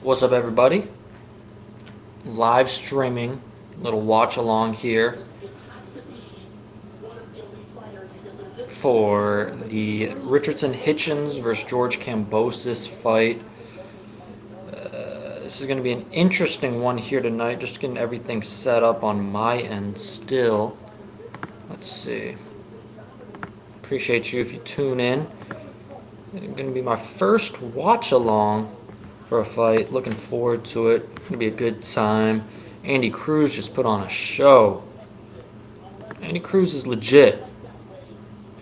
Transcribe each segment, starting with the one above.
What's up, everybody? Live streaming, little watch along here for the Richardson Hitchins versus George Kambosos fight. This is going to be an interesting one here tonight. Just getting everything set up on my end still. Let's see. Appreciate you if you tune in. It's going to be my first watch along for a fight. Looking forward to it. It's going to be a good time. Andy Cruz just put on a show. Andy Cruz is legit.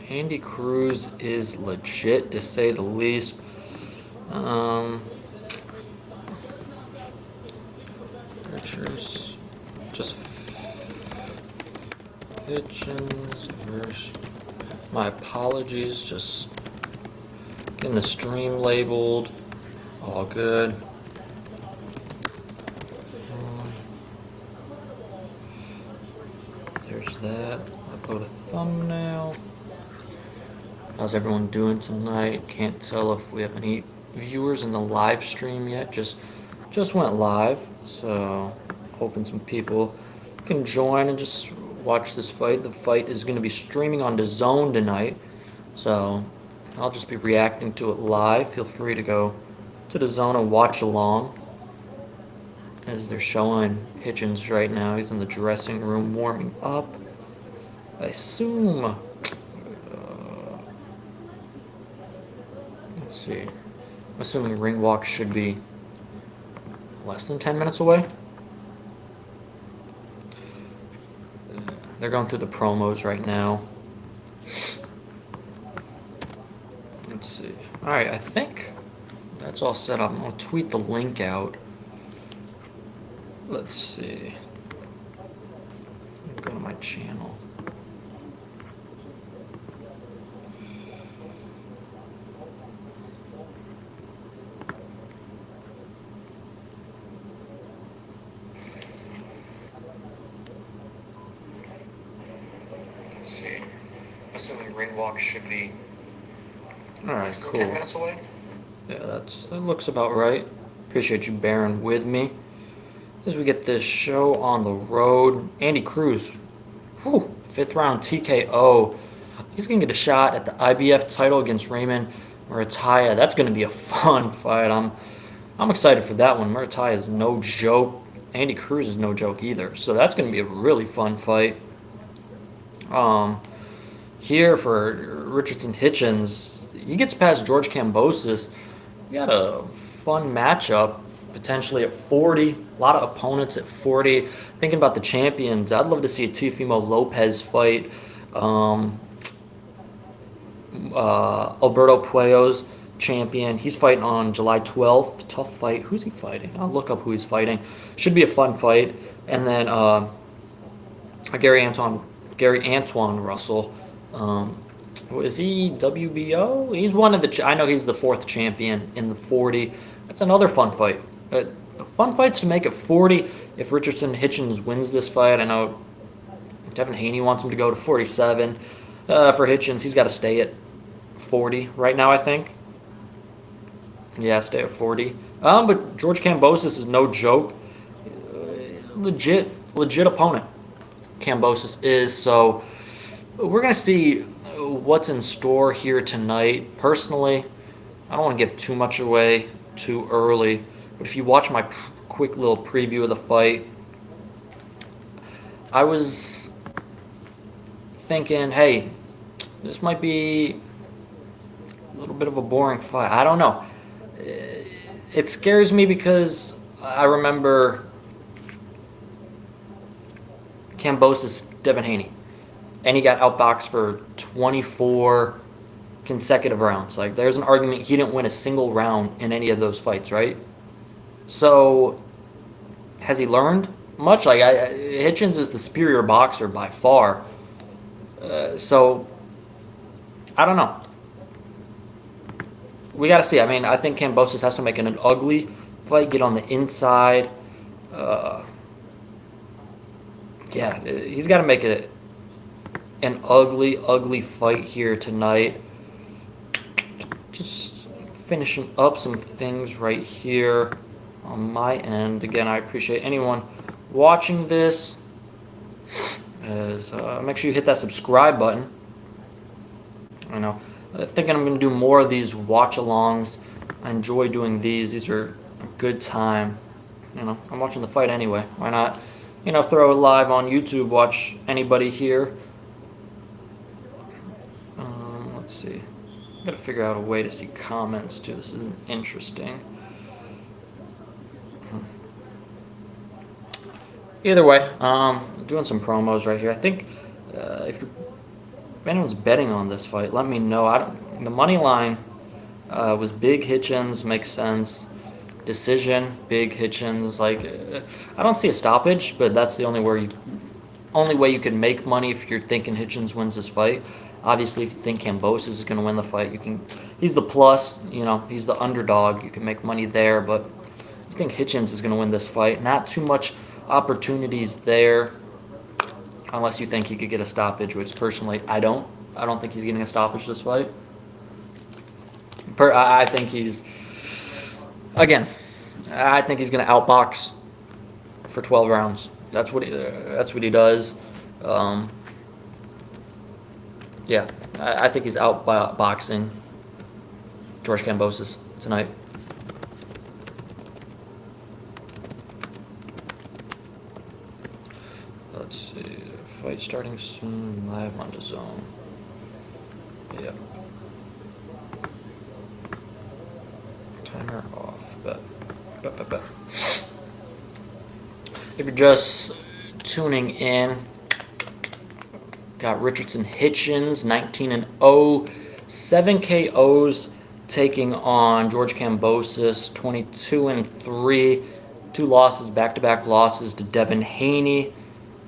Andy Cruz is legit, to say the least. Richards, just Hitchins versus. My apologies, just getting the stream labeled. All good. There's that. Upload a thumbnail. How's everyone doing tonight? Can't tell if we have any viewers in the live stream yet. Just went live, so hoping some people can join and just watch this fight. The fight is going to be streaming on DAZN tonight, so I'll just be reacting to it live. Feel free to go to DAZN and watch along as they're showing Hitchins right now. He's in the dressing room warming up. I assume. Let's see. I'm assuming ring walk should be less than 10 minutes away. They're going through the promos right now. Let's see. Alright, I think that's all set up. I'm going to tweet the link out. Let's see. Go to my channel. Let's see. Assuming ring walk should be. Alright, cool. 10 minutes away? Yeah, that looks about right. Appreciate you bearing with me as we get this show on the road. Andy Cruz, whew, 5th round TKO. He's gonna get a shot at the IBF title against Raymond Murataya. That's gonna be a fun fight. I'm excited for that one. Murataya is no joke. Andy Cruz is no joke either. So that's gonna be a really fun fight. Here for Richardson Hitchins, he gets past George Kambosos. You got a fun matchup potentially at 40. A lot of opponents at 40. Thinking about the champions, I'd love to see a Teofimo Lopez fight. Alberto Puello's champion. He's fighting on July 12th. Tough fight. Who's he fighting? I'll look up who he's fighting. Should be a fun fight. And then Gary Antoine Russell. Is he WBO? He's one of the. I know he's the 4th champion in the 40. That's another fun fight. Fun fights to make at 40. If Richardson Hitchins wins this fight, I know Devin Haney wants him to go to 47. For Hitchins, he's got to stay at 40 right now, I think. Yeah, stay at 40. But George Kambosos is no joke. Legit opponent. Kambosos is. So we're gonna see what's in store here tonight. Personally, I don't want to give too much away too early, but if you watch my quick little preview of the fight, I was thinking, hey, this might be a little bit of a boring fight. I don't know. It scares me because I remember Kambosos, Devin Haney, and he got outboxed for 24 consecutive rounds. Like, there's an argument he didn't win a single round in any of those fights, right? So, has he learned much? Like, Hitchins is the superior boxer by far. So, I don't know. We got to see. I mean, I think Kambosos has to make an ugly fight, get on the inside. Yeah, he's got to make it an ugly fight here tonight. Just finishing up some things right here on my end. Again, I appreciate anyone watching this. As make sure you hit that subscribe button. I know. Thinking I'm going to do more of these watch-alongs. I enjoy doing these. These are a good time. I'm watching the fight anyway. Why not, throw it live on YouTube, watch anybody here. Let's see. I gotta figure out a way to see comments too. This is interesting. Either way, doing some promos right here. I think if anyone's betting on this fight, let me know. The money line was big Hitchins, makes sense. Decision, big Hitchins. I don't see a stoppage, but that's the only way you can make money if you're thinking Hitchins wins this fight. Obviously, if you think Kambosos is going to win the fight, he's the plus. He's the underdog. You can make money there, but I think Hitchins is going to win this fight. Not too much opportunities there, unless you think he could get a stoppage, which personally I don't. I don't think he's getting a stoppage this fight. I think he's going to outbox for 12 rounds. That's what he does. Yeah, I think he's outboxing George Kambosos tonight. Let's see. Fight starting soon, live on DAZN. Yep. Timer off. Bet. If you're just tuning in, got Richardson Hitchins, 19-0, 7 KOs, taking on George Kambosos, 22-3, 2 losses, back-to-back losses to Devin Haney.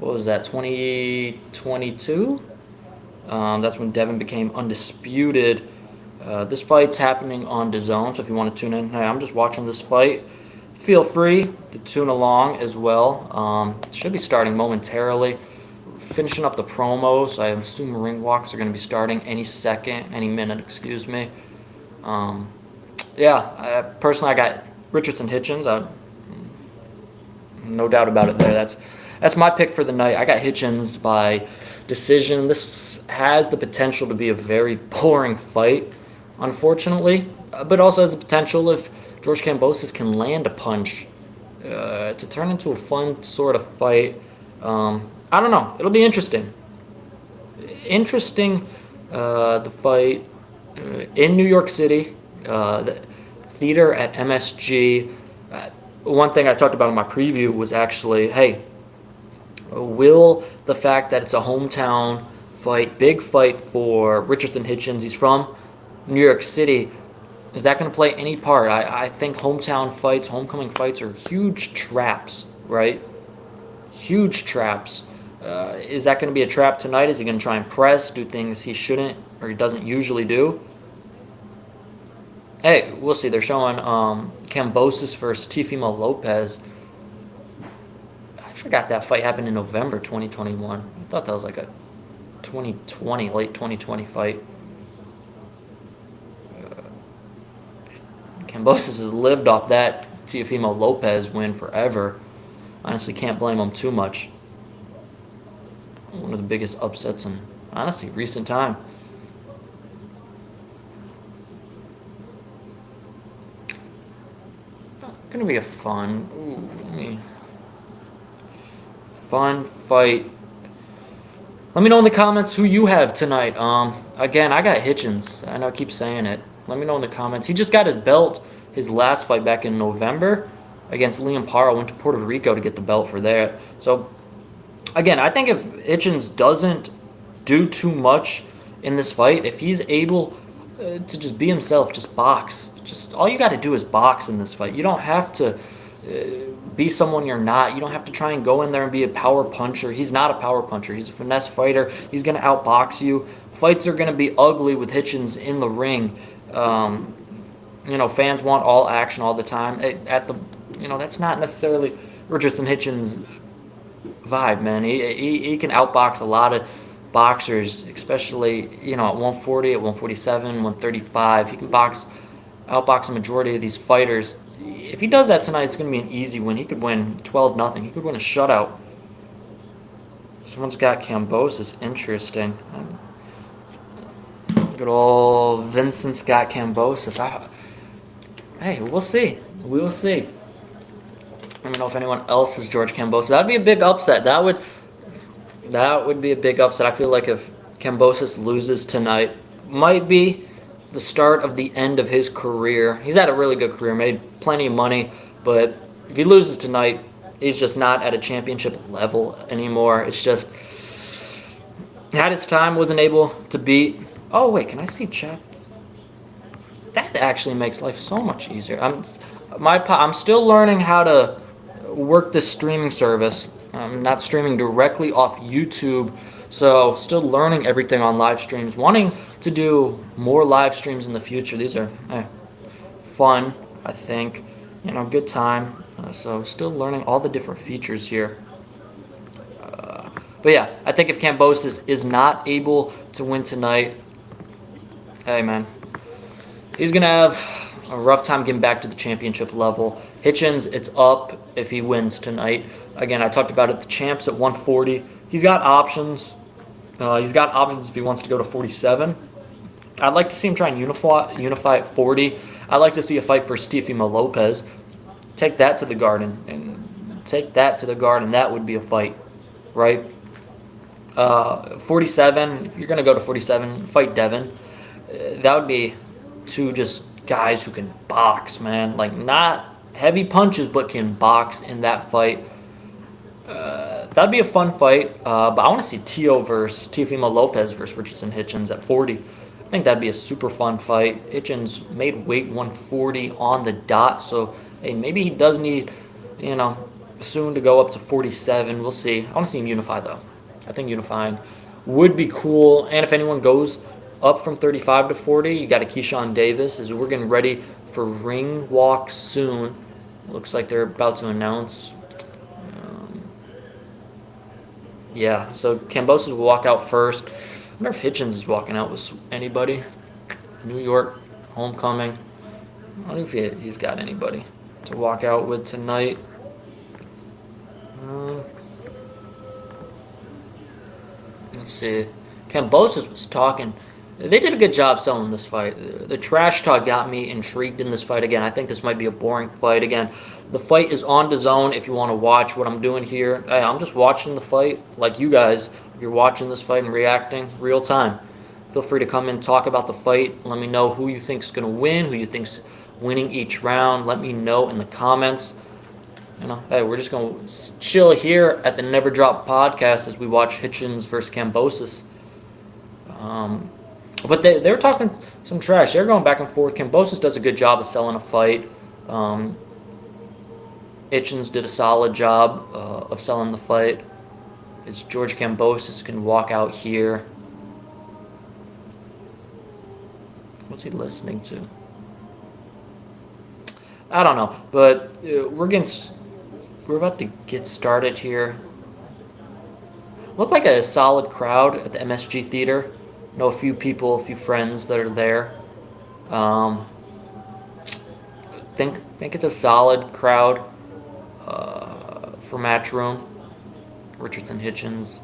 What was that, 2022? That's when Devin became undisputed. This fight's happening on DAZN, so if you want to tune in, hey, I'm just watching this fight. Feel free to tune along as well. Should be starting momentarily. Finishing up the promos. I assume ring walks are going to be starting any minute, excuse me. Personally, I got Richardson Hitchins. No doubt about it there. That's my pick for the night. I got Hitchins by decision. This has the potential to be a very boring fight, unfortunately, but also has the potential, if George Kambosos can land a punch, to turn into a fun sort of fight. I don't know. It'll be interesting. The fight in New York City, the theater at MSG. One thing I talked about in my preview was actually, hey, will the fact that it's a hometown fight, big fight for Richardson Hitchins, he's from New York City, is that going to play any part? I think hometown fights, homecoming fights are huge traps, right? Huge traps. Is that going to be a trap tonight? Is he going to try and press, do things he shouldn't or he doesn't usually do? Hey, we'll see. They're showing Kambosos versus Teofimo Lopez. I forgot that fight happened in November 2021. I thought that was like a 2020, late 2020 fight. Kambosos has lived off that Teofimo Lopez win forever. Honestly, can't blame him too much. One of the biggest upsets in, honestly, recent time. Gonna be a fun fight. Let me know in the comments who you have tonight. Again, I got Hitchins. I know I keep saying it. Let me know in the comments. He just got his belt, his last fight back in November against Liam Paro. Went to Puerto Rico to get the belt for that. So, again, I think if Hitchins doesn't do too much in this fight, if he's able to just be himself, just box. Just all you got to do is box in this fight. You don't have to be someone you're not. You don't have to try and go in there and be a power puncher. He's not a power puncher. He's a finesse fighter. He's going to outbox you. Fights are going to be ugly with Hitchins in the ring. Fans want all action all the time. That's not necessarily Richardson Hitchins' vibe, man. He can outbox a lot of boxers, especially at 140, at 147, 135. He can outbox a majority of these fighters. if he does that tonight, it's going to be an easy win. He could win 12-0. He could win a shutout. Someone's got Kambosos. Interesting. Good old Vincent's got Kambosos. Hey, we'll see. We will see. I don't know if anyone else is George Kambosos. That'd be a big upset. That would be a big upset. I feel like if Kambosos loses tonight, might be the start of the end of his career. He's had a really good career, made plenty of money, but if he loses tonight, he's just not at a championship level anymore. It's just had his time, wasn't able to beat. Oh wait, can I see chat? That actually makes life so much easier. I'm still learning how to work this streaming service. I'm not streaming directly off YouTube, so still learning everything on live streams. Wanting to do more live streams in the future. These are fun, I think. Good time. So still learning all the different features here. But yeah, I think if Kambosos is not able to win tonight, hey man, he's going to have a rough time getting back to the championship level. Hitchins, it's up if he wins tonight. Again, I talked about it. The champ's at 140. He's got options. He's got options if he wants to go to 47. I'd like to see him try and unify at 40. I'd like to see a fight for Teofimo Lopez. Take that to the Garden. That would be a fight, right? 47, if you're going to go to 47, fight Devin. That would be two just guys who can box, man. Like, not heavy punches, but can box in that fight. That'd be a fun fight. But I want to see Teofimo Lopez versus Richardson Hitchins at 40. I think that'd be a super fun fight. Hitchins made weight 140 on the dot, so hey, maybe he does need, soon to go up to 47. We'll see. I want to see him unify, though. I think unifying would be cool. And if anyone goes up from 35 to 40, you got a Keyshawn Davis. As we're getting ready for ring walk soon. Looks like they're about to announce. Yeah, so Kambosos will walk out first. I wonder if Hitchins is walking out with anybody. New York homecoming. I wonder if he's got anybody to walk out with tonight. Let's see. Kambosos was talking. They did a good job selling this fight. The trash talk got me intrigued in this fight again. I think this might be a boring fight again. The fight is on DAZN if you want to watch what I'm doing here. Hey, I'm just watching the fight like you guys. If you're watching this fight and reacting real time, feel free to come and talk about the fight. Let me know who you think's going to win, who you think's winning each round. Let me know in the comments. Hey, we're just going to chill here at the Never Drop podcast as we watch Hitchins versus Kambosos. But they're talking some trash. They're going back and forth. Kambosos does a good job of selling a fight. Hitchins did a solid job of selling the fight. It's George Kambosos can walk out here. What's he listening to? I don't know, but we're about to get started here. Looked like a solid crowd at the MSG Theater. Know a few people, a few friends that are there. Think it's a solid crowd for Matchroom. Richardson Hitchins.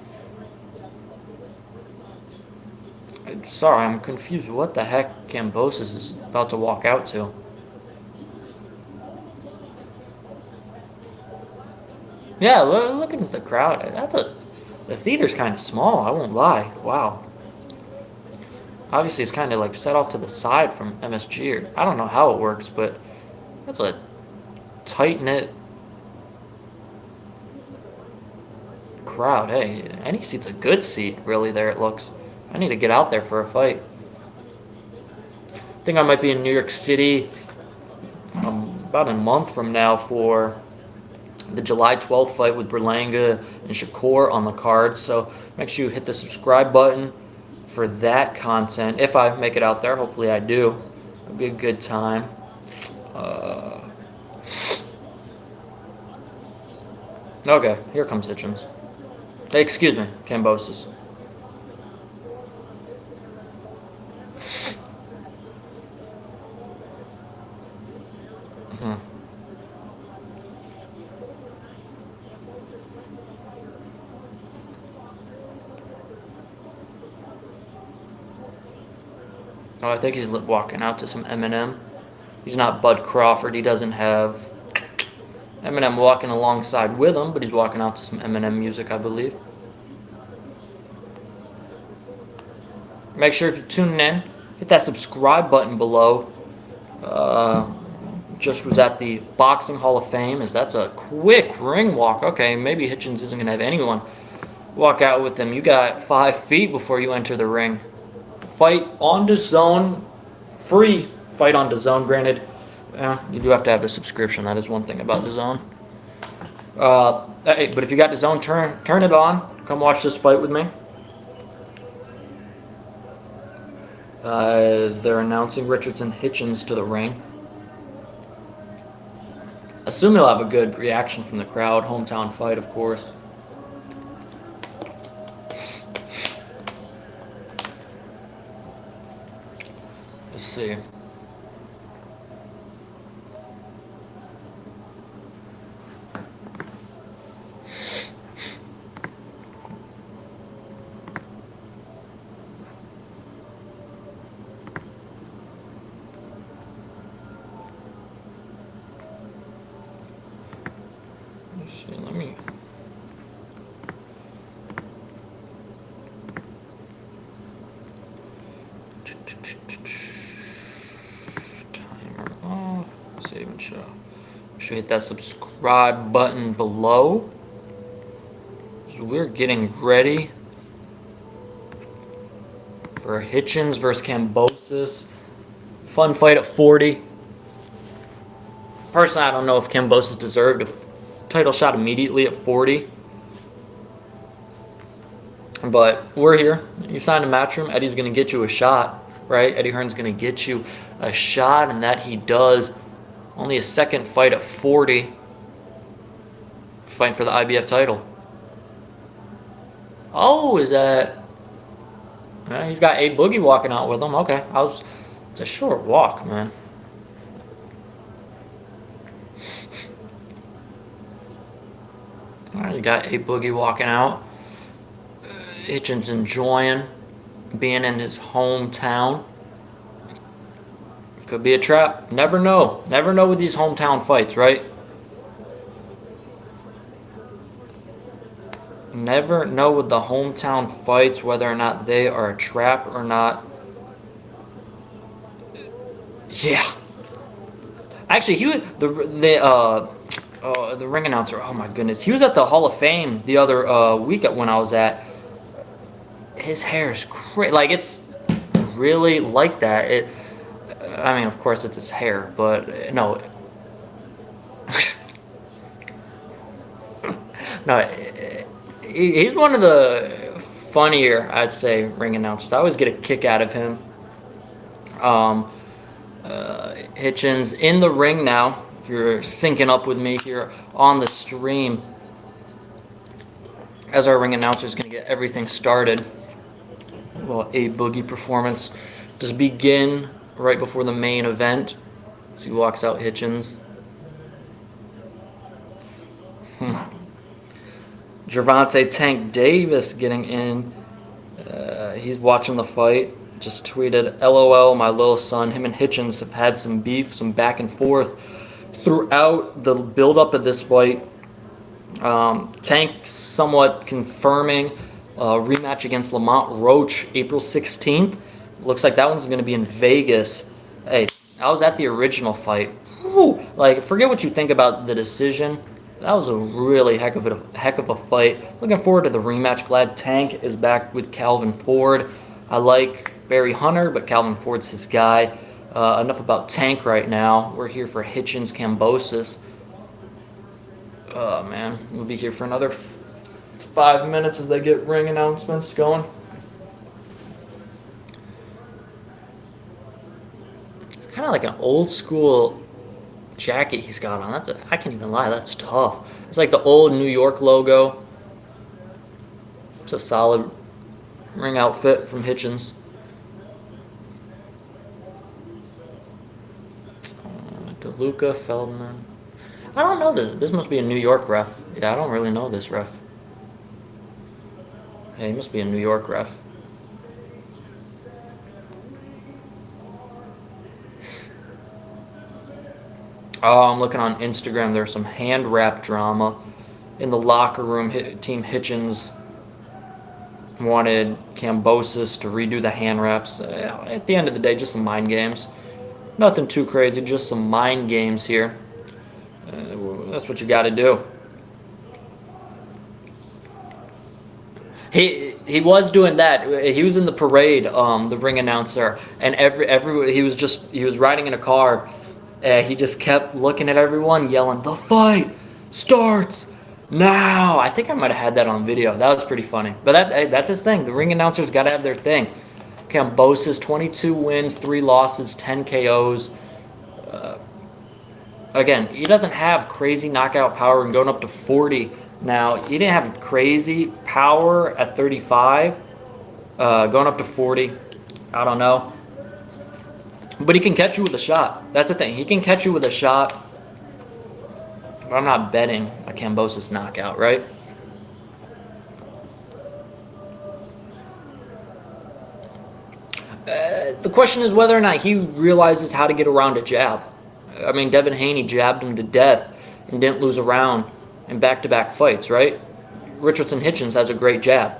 Sorry, I'm confused. What the heck Kambosos is about to walk out to? Yeah, look at the crowd. The theater's kind of small. I won't lie. Wow. Obviously, it's kind of like set off to the side from MSG. I don't know how it works, but that's a tight-knit crowd. Hey, any seat's a good seat, really, there it looks. I need to get out there for a fight. I think I might be in New York City about a month from now for the July 12th fight with Berlanga and Shakur on the card. So make sure you hit the subscribe button for that content. If I make it out there, hopefully I do. It'll be a good time. Okay, here comes Hitchins. Hey, excuse me, Kambosos. Oh, I think he's walking out to some Eminem. He's not Bud Crawford. He doesn't have Eminem walking alongside with him, but he's walking out to some Eminem music, I believe. Make sure if you're tuning in, hit that subscribe button below. Just was at the Boxing Hall of Fame, as that's a quick ring walk. Okay, maybe Hitchins isn't going to have anyone walk out with him. You got 5 feet before you enter the ring. Fight on DAZN. Free fight on DAZN, granted. You do have to have a subscription. That is one thing about DAZN. Hey, but if you got DAZN, turn it on. Come watch this fight with me. As they're announcing Richardson Hitchins to the ring. Assume he'll have a good reaction from the crowd. Hometown fight, of course. Let's see. Let me. Timer off. Save and show. Should hit that subscribe button below. So we're getting ready for Hitchins versus Kambosos. Fun fight at 40. Personally, I don't know if Kambosos deserved a title shot immediately at 40. But we're here. You signed a Matchroom. Eddie's going to get you a shot, right? Eddie Hearn's going to get you a shot, and that he does. Only a second fight at 40. Fighting for the IBF title. Oh, is that... he's got A Boogie walking out with him. Okay. It's a short walk, man. You got A Boogie walking out. Hitchins enjoying being in his hometown. Could be a trap. Never know. Never know with these hometown fights, right? Never know with the hometown fights whether or not they are a trap or not. Yeah. Actually, the ring announcer, oh my goodness, he was at the Hall of Fame the other week when I was at. His hair is crazy, like it's really like that. I mean, of course it's his hair, but no, no, he's one of the funnier, I'd say, ring announcers. I always get a kick out of him. Hitchins in the ring now. If you're syncing up with me here on the stream, as our ring announcer is going to get everything started. Well, A Boogie performance does begin right before the main event. So he walks out Hitchins. Gervonta Tank Davis getting in. He's watching the fight. Just tweeted, LOL, my little son. Him and Hitchins have had some beef, some back and forth throughout the build-up of this fight. Tank somewhat confirming rematch against Lamont Roach April 16th. Looks like that one's going to be in Vegas. Hey, I was at the original fight. Whew. Like, forget what you think about the decision. That was a really heck of a fight. Looking forward to the rematch. Glad Tank is back with Calvin Ford. I like Barry Hunter, but Calvin Ford's his guy. Enough about Tank right now. We're here for Hitchins Kambosos. Oh, man. We'll be here for another 5 minutes as they get ring announcements going. It's kind of like an old school jacket he's got on. I can't even lie. That's tough. It's like the old New York logo. It's a solid ring outfit from Hitchins. DeLuca, Feldman. I don't know this. This must be a New York ref. Yeah, I don't really know this ref. Yeah, he must be a New York ref. Oh, I'm looking on Instagram. There's some hand wrap drama in the locker room. Team Hitchins wanted Kambosos to redo the hand wraps. At the end of the day, just some mind games. Nothing too crazy, just some mind games here. That's what you got to do. He was doing that. He was in the parade, the ring announcer, and he was riding in a car, and he just kept looking at everyone, yelling, "The fight starts now!" I think I might have had that on video. That was pretty funny. But that's his thing. The ring announcers got to have their thing. Kambosos, 22 wins, 3 losses, 10 KOs. Again, he doesn't have crazy knockout power and going up to 40 now. He didn't have crazy power at 35. Going up to 40, I don't know. But he can catch you with a shot. That's the thing. He can catch you with a shot. But I'm not betting a Kambosos knockout, right? The question is whether or not he realizes how to get around a jab. I mean, Devin Haney jabbed him to death and didn't lose a round in back-to-back fights, right? Richardson Hitchins has a great jab.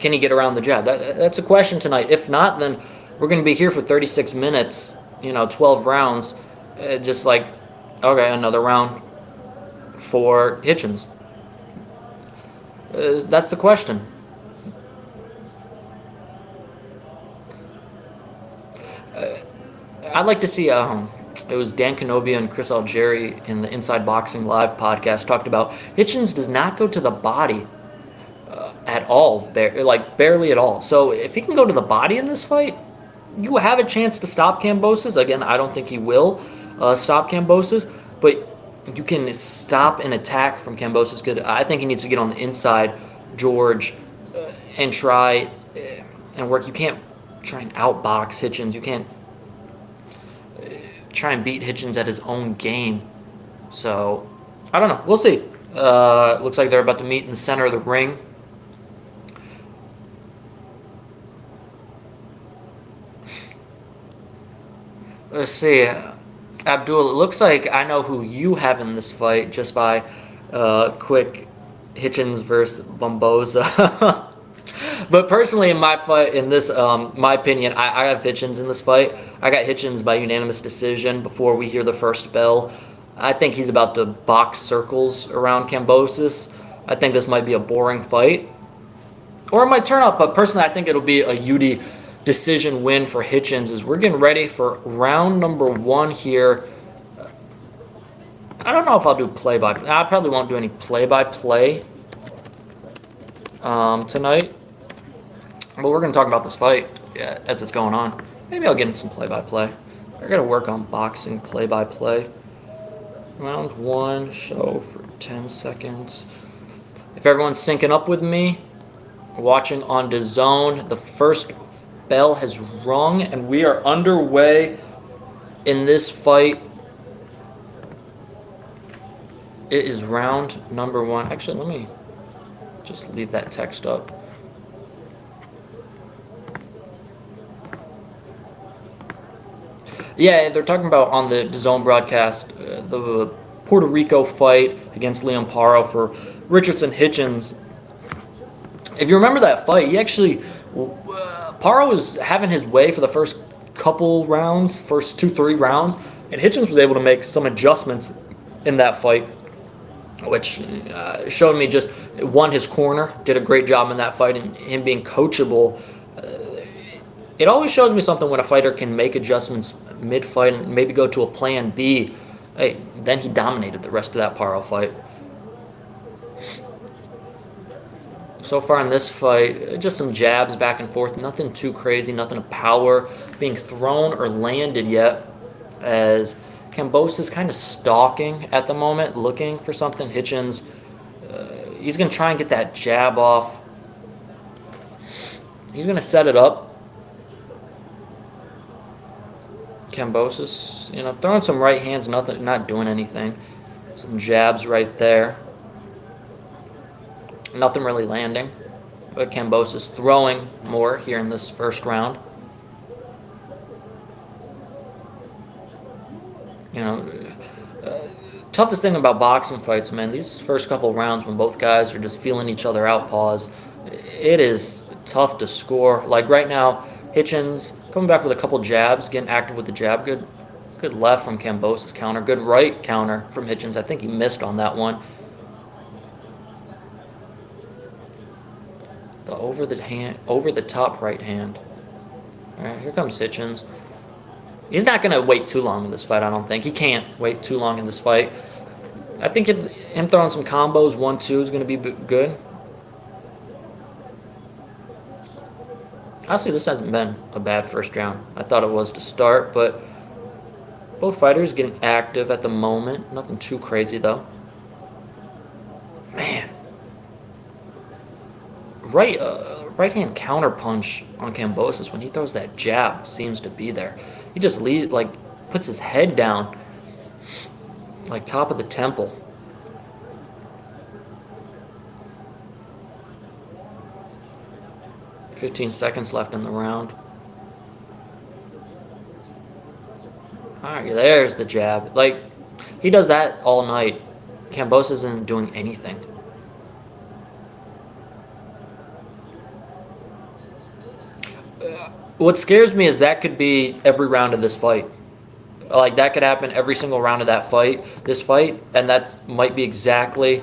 Can he get around the jab? That's a question tonight. If not, then we're going to be here for 36 minutes, 12 rounds, just like, okay, another round for Hitchins. That's the question. I'd like to see, it was Dan Canobia and Chris Algieri in the Inside Boxing Live podcast talked about Hitchins does not go to the body at all, barely at all. So if he can go to the body in this fight, you have a chance to stop Kambosos. Again, I don't think he will stop Kambosos, but you can stop an attack from Kambosos. Good. I think he needs to get on the inside, George, and try and work. You can't try and outbox Hitchins. You can't try and beat Hitchins at his own game. So, I don't know. We'll see. Looks like they're about to meet in the center of the ring. Let's see. Abdul, it looks like I know who you have in this fight just by quick Hitchins versus Kambosos. But personally, in my fight, in this, my opinion, I have Hitchins in this fight. I got Hitchins by unanimous decision before we hear the first bell. I think he's about to box circles around Kambosos. I think this might be a boring fight. Or it might turn out, but personally, I think it'll be a UD decision win for Hitchins as we're getting ready for round number 1 here. I don't know if I'll do play-by-play. I probably won't do any play-by-play tonight. But we're going to talk about this fight as it's going on. Maybe I'll get in some play-by-play. I got to work on boxing play-by-play. Round 1, show for 10 seconds. If everyone's syncing up with me, watching on DAZN, the first bell has rung, and we are underway in this fight. It is round number 1. Actually, let me just leave that text up. Yeah, they're talking about on the DAZN broadcast the Puerto Rico fight against Leon Paro for Richardson Hitchins. If you remember that fight, he actually Paro was having his way for the first couple rounds, first 2-3 rounds, and Hitchins was able to make some adjustments in that fight, which showed me just his corner did a great job in that fight, and him being coachable. It always shows me something when a fighter can make adjustments mid-fight and maybe go to a plan B. Hey, then he dominated the rest of that Paro fight. So far in this fight, just some jabs back and forth. Nothing too crazy, nothing of power being thrown or landed yet, as Kambosos is kind of stalking at the moment, looking for something. Hitchins, he's going to try and get that jab off. He's going to set it up. Kambosos, throwing some right hands, not doing anything. Some jabs right there. Nothing really landing. But Kambosos throwing more here in this first round. You know, toughest thing about boxing fights, man, these first couple rounds when both guys are just feeling each other out, pause, it is tough to score. Like right now, Hitchins coming back with a couple jabs, getting active with the jab. Good left from Kambosos counter. Good right counter from Hitchins. I think he missed on that one. The over the top right hand. All right, here comes Hitchins. He's not going to wait too long in this fight, I don't think. He can't wait too long in this fight. I think him throwing some combos, 1-2, is going to be good. Honestly, this hasn't been a bad first round. I thought it was to start, but both fighters getting active at the moment. Nothing too crazy, though. Man. Right hand counter punch on Kambosos when he throws that jab seems to be there. He just puts his head down, like top of the temple. "15 seconds left in the round." All right, there's the jab. Like, he does that all night. Kambosos isn't doing anything. What scares me is that could be every round of this fight. Like, that could happen every single round of that fight, this fight, and that might be exactly,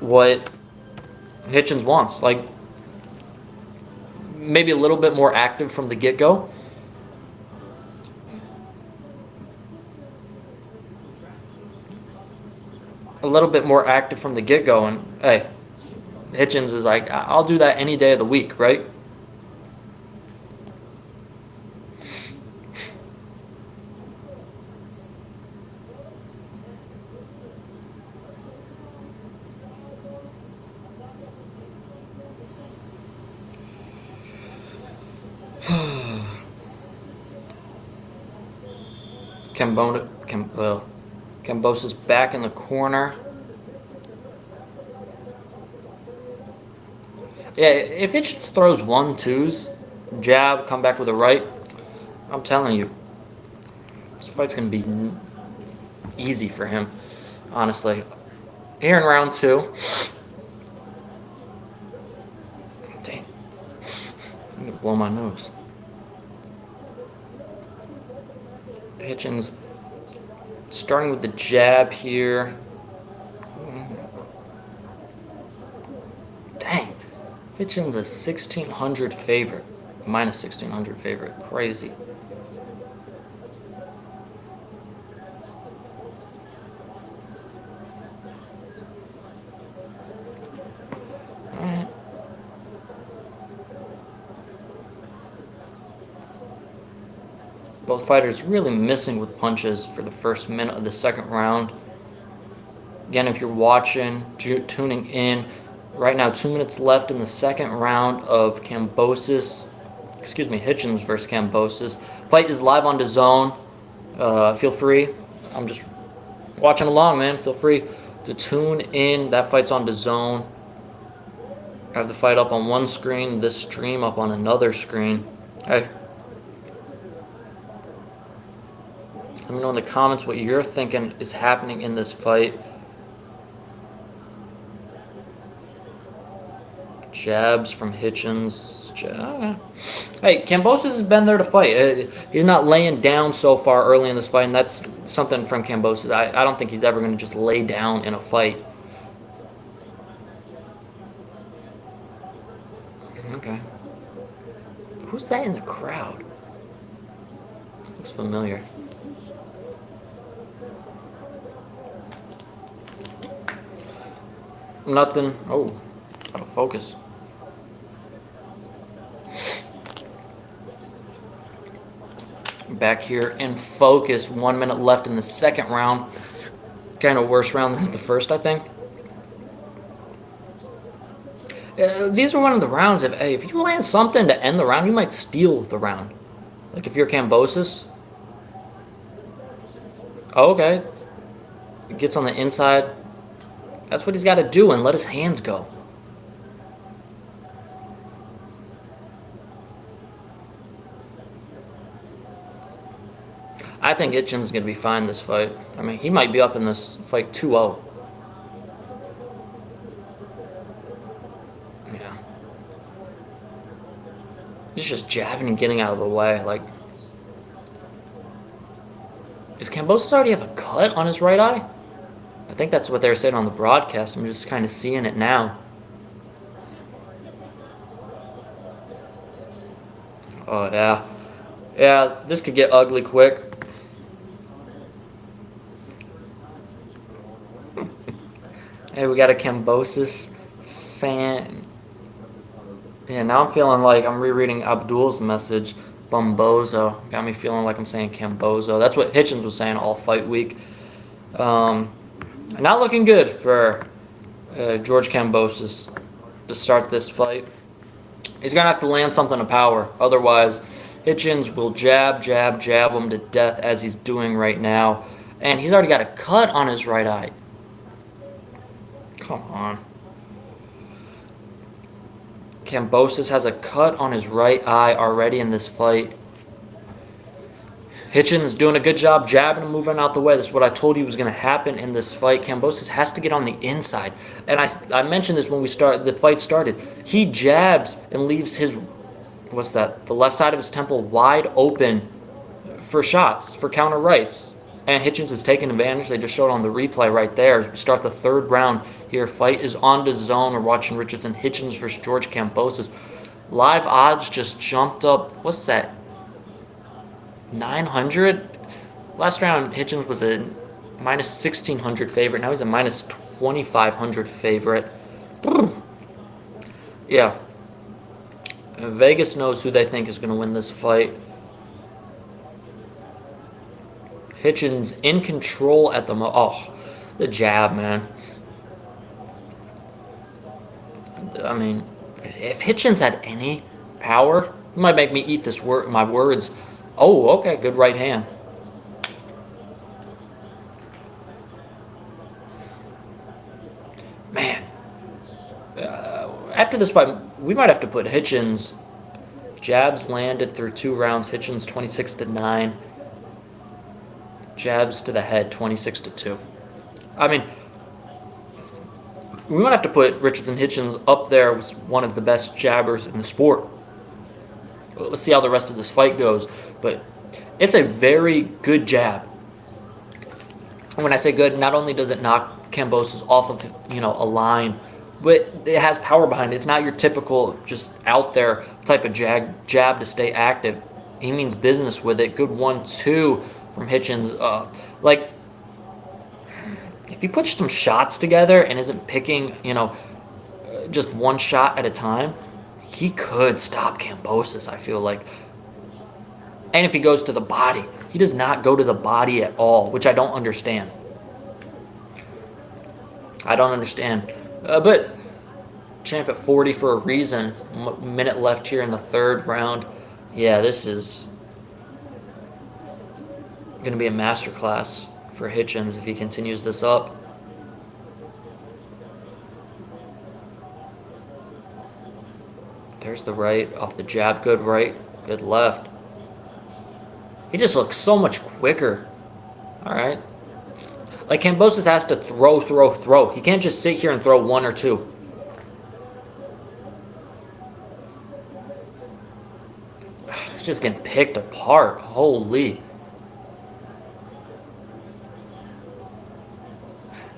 what Hitchins wants. Like, maybe a little bit more active from the get-go. A little bit more active from the get-go, and hey, Hitchins is like, I'll do that any day of the week, right? Kambosos back in the corner. Yeah, if it just throws 1-2s, jab, come back with a right, I'm telling you, this fight's going to be easy for him, honestly. Here in round 2. Dang. I'm going to blow my nose. Hitchins starting with the jab here. Dang. Hitchins a 1,600 favorite. Minus 1,600 favorite. Crazy. Alright. Both fighters really missing with punches for the first minute of the second round. Again, if you're watching, tuning in, right now 2 minutes left in the second round of Hitchins versus Kambosos. Fight is live on DAZN. Feel free. I'm just watching along, man. Feel free to tune in. That fight's on DAZN. I have the fight up on one screen, this stream up on another screen. Hey. Let me know in the comments what you're thinking is happening in this fight. Jabs from Hitchins. Hey, Kambosos has been there to fight. He's not laying down so far early in this fight, and that's something from Kambosos. I don't think he's ever going to just lay down in a fight. Okay. Who's that in the crowd? Looks familiar. Nothing. Oh, out of focus. Back here in focus. 1 minute left in the second round. Kind of worse round than the first, I think. These are one of the rounds. If you land something to end the round, you might steal the round. Like if you're Kambosos. Oh, okay. Gets on the inside. That's what he's got to do and let his hands go. I think Hitchins is going to be fine this fight. I mean, he might be up in this fight 2-0. Yeah. He's just jabbing and getting out of the way. Like, does Kambosos already have a cut on his right eye? I think that's what they were saying on the broadcast. I'm just kind of seeing it now. Oh, yeah. Yeah, this could get ugly quick. Hey, we got a Kambosos fan. Yeah, now I'm feeling like I'm rereading Abdul's message. Bumbozo. Got me feeling like I'm saying Kambozo. That's what Hitchins was saying all fight week. Not looking good for George Kambosos to start this fight. He's going to have to land something of power. Otherwise, Hitchins will jab him to death as he's doing right now. And he's already got a cut on his right eye. Come on. Kambosos has a cut on his right eye already in this fight. Hitchins doing a good job jabbing and moving out the way. This is what I told you was going to happen in this fight. Kambosos has to get on the inside. And I mentioned this when the fight started. He jabs and leaves his, the left side of his temple wide open for shots, for counter rights. And Hitchins is taking advantage. They just showed on the replay right there. As we start the third round here. Fight is on the zone. We're watching Richardson. Hitchins versus George Kambosos. Live odds just jumped up. What's that? 900? Last round, Hitchins was a minus 1,600 favorite. Now he's a minus 2,500 favorite. Yeah. Vegas knows who they think is going to win this fight. Hitchins in control at the moment. Oh, the jab, man. I mean, if Hitchins had any power, he might make me eat my words. Oh, okay, good right hand. Man. After this fight, we might have to put Hitchins. Jabs landed through 2 rounds. Hitchins 26-9. Jabs to the head 26-2. I mean, we might have to put Richardson Hitchins up there as one of the best jabbers in the sport. Let's see how the rest of this fight goes. But it's a very good jab. And when I say good, not only does it knock Kambosos off of a line, but it has power behind it. It's not your typical just out there type of jab to stay active. He means business with it. Good 1-2 from Hitchins. If he puts some shots together and isn't picking, just one shot at a time, he could stop Kambosos, I feel like. And if he goes to the body, he does not go to the body at all, which I don't understand. But champ at 40 for a reason. Minute left here in the third round. Yeah, this is going to be a masterclass for Hitchins if he continues this up. There's the right off the jab. Good right, good left. He just looks so much quicker. All right. Like Kambosos has to throw. He can't just sit here and throw 1 or 2. He's just getting picked apart. Holy.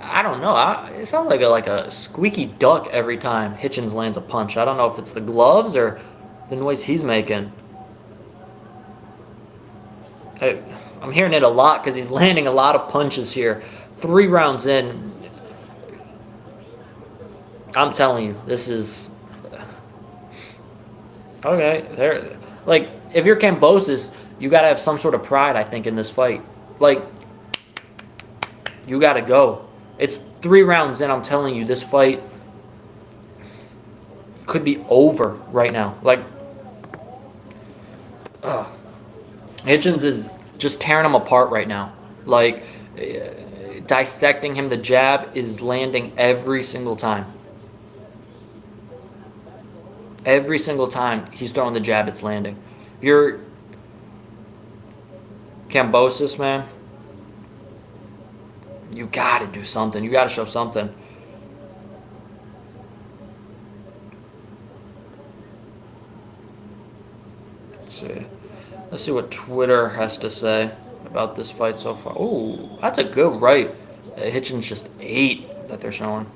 I don't know. It sounds like a squeaky duck every time Hitchins lands a punch. I don't know if it's the gloves or the noise he's making. I'm hearing it a lot because he's landing a lot of punches here. 3 rounds in. I'm telling you, this is... Okay, there. Like, if you're Kambosos, you got to have some sort of pride, I think, in this fight. Like, you got to go. It's 3 rounds in. I'm telling you, this fight could be over right now. Like, Hitchins is just tearing him apart right now. Like, dissecting him. The jab is landing every single time. Every single time he's throwing the jab, it's landing. If you're Kambosos, man. You gotta do something. You gotta show something. Let's see. Let's see what Twitter has to say about this fight so far. Oh, that's a good right. Hitchins just ate that they're showing.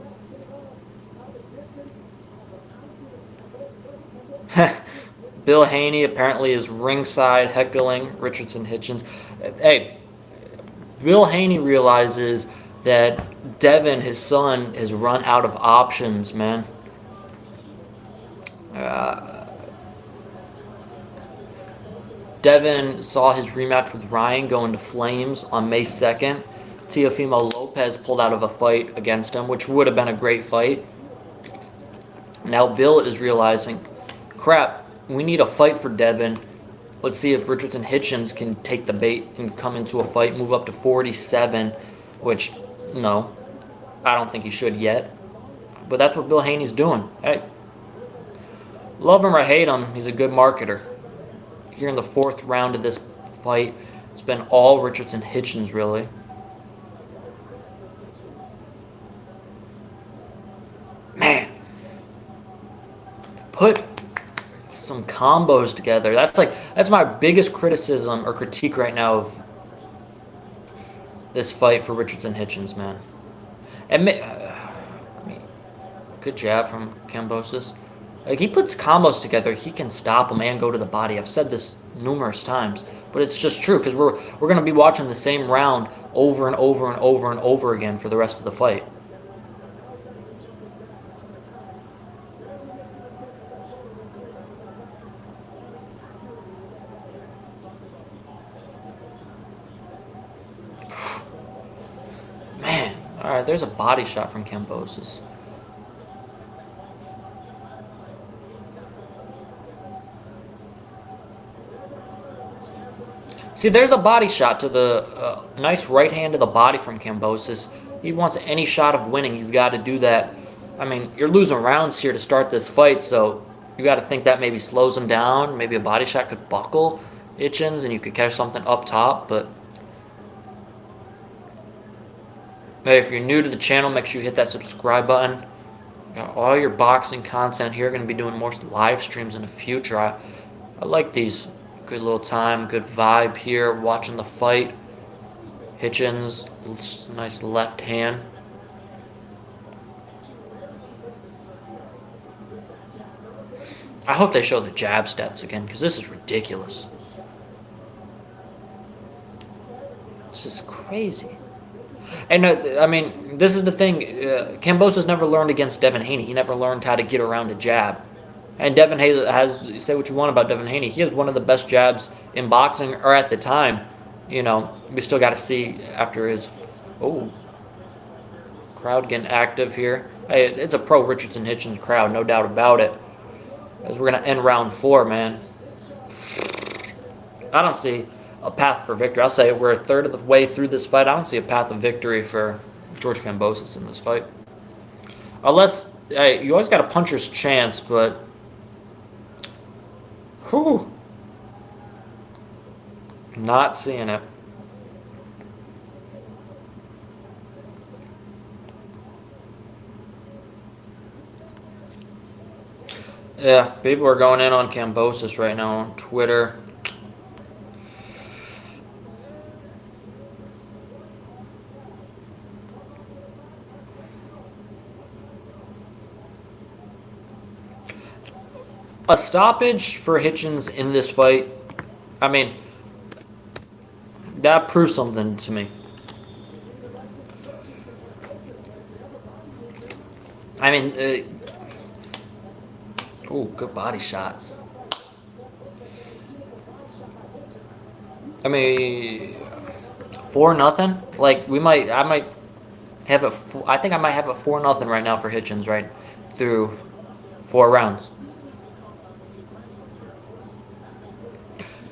Bill Haney apparently is ringside heckling Richardson Hitchins. Hey, Bill Haney realizes that Devin, his son, has run out of options, man. Devin saw his rematch with Ryan go into flames on May 2nd. Teofimo Lopez pulled out of a fight against him, which would have been a great fight. Now Bill is realizing, crap, we need a fight for Devin. Let's see if Richardson Hitchins can take the bait and come into a fight, move up to 47, which, no, I don't think he should yet. But that's what Bill Haney's doing. Hey, love him or hate him, he's a good marketer. Here in the 4th round of this fight, it's been all Richardson Hitchins, really. Man, put some combos together. That's my biggest criticism or critique right now of this fight for Richardson Hitchins, man. And good jab from Kambosos. Like, he puts combos together, he can stop them and go to the body. I've said this numerous times, but it's just true because we're going to be watching the same round over and over and over and over again for the rest of the fight. Man, all right, there's a body shot from Kambosos. See, there's a body shot to the nice right hand to the body from Kambosos. He wants any shot of winning. He's got to do that. I mean, you're losing rounds here to start this fight, so you got to think that maybe slows him down. Maybe a body shot could buckle Hitchins and you could catch something up top. But hey, if you're new to the channel, make sure you hit that subscribe button. Got all your boxing content here. Going to be doing more live streams in the future. I like these. Good little time, good vibe here, watching the fight. Hitchins, nice left hand. I hope they show the jab stats again, because this is ridiculous. This is crazy. And I mean, this is the thing. Kambosos never learned against Devin Haney. He never learned how to get around a jab. And Devin Haney has, say what you want about Devin Haney, he has one of the best jabs in boxing, or at the time. You know, we still got to see after his, crowd getting active here. Hey, it's a pro Richardson Hitchins crowd, no doubt about it. As we're going to end round 4, man. I don't see a path for victory. I'll say we're a third of the way through this fight. I don't see a path of victory for George Kambosos in this fight. Unless, hey, you always got a puncher's chance, but whew. Not seeing it. Yeah, people are going in on Kambosos right now on Twitter. A stoppage for Hitchins in this fight, I mean, that proves something to me. I mean, good body shot. I mean, 4-0. Like I might have it. I think I might have it 4-0 right now for Hitchins right through 4 rounds.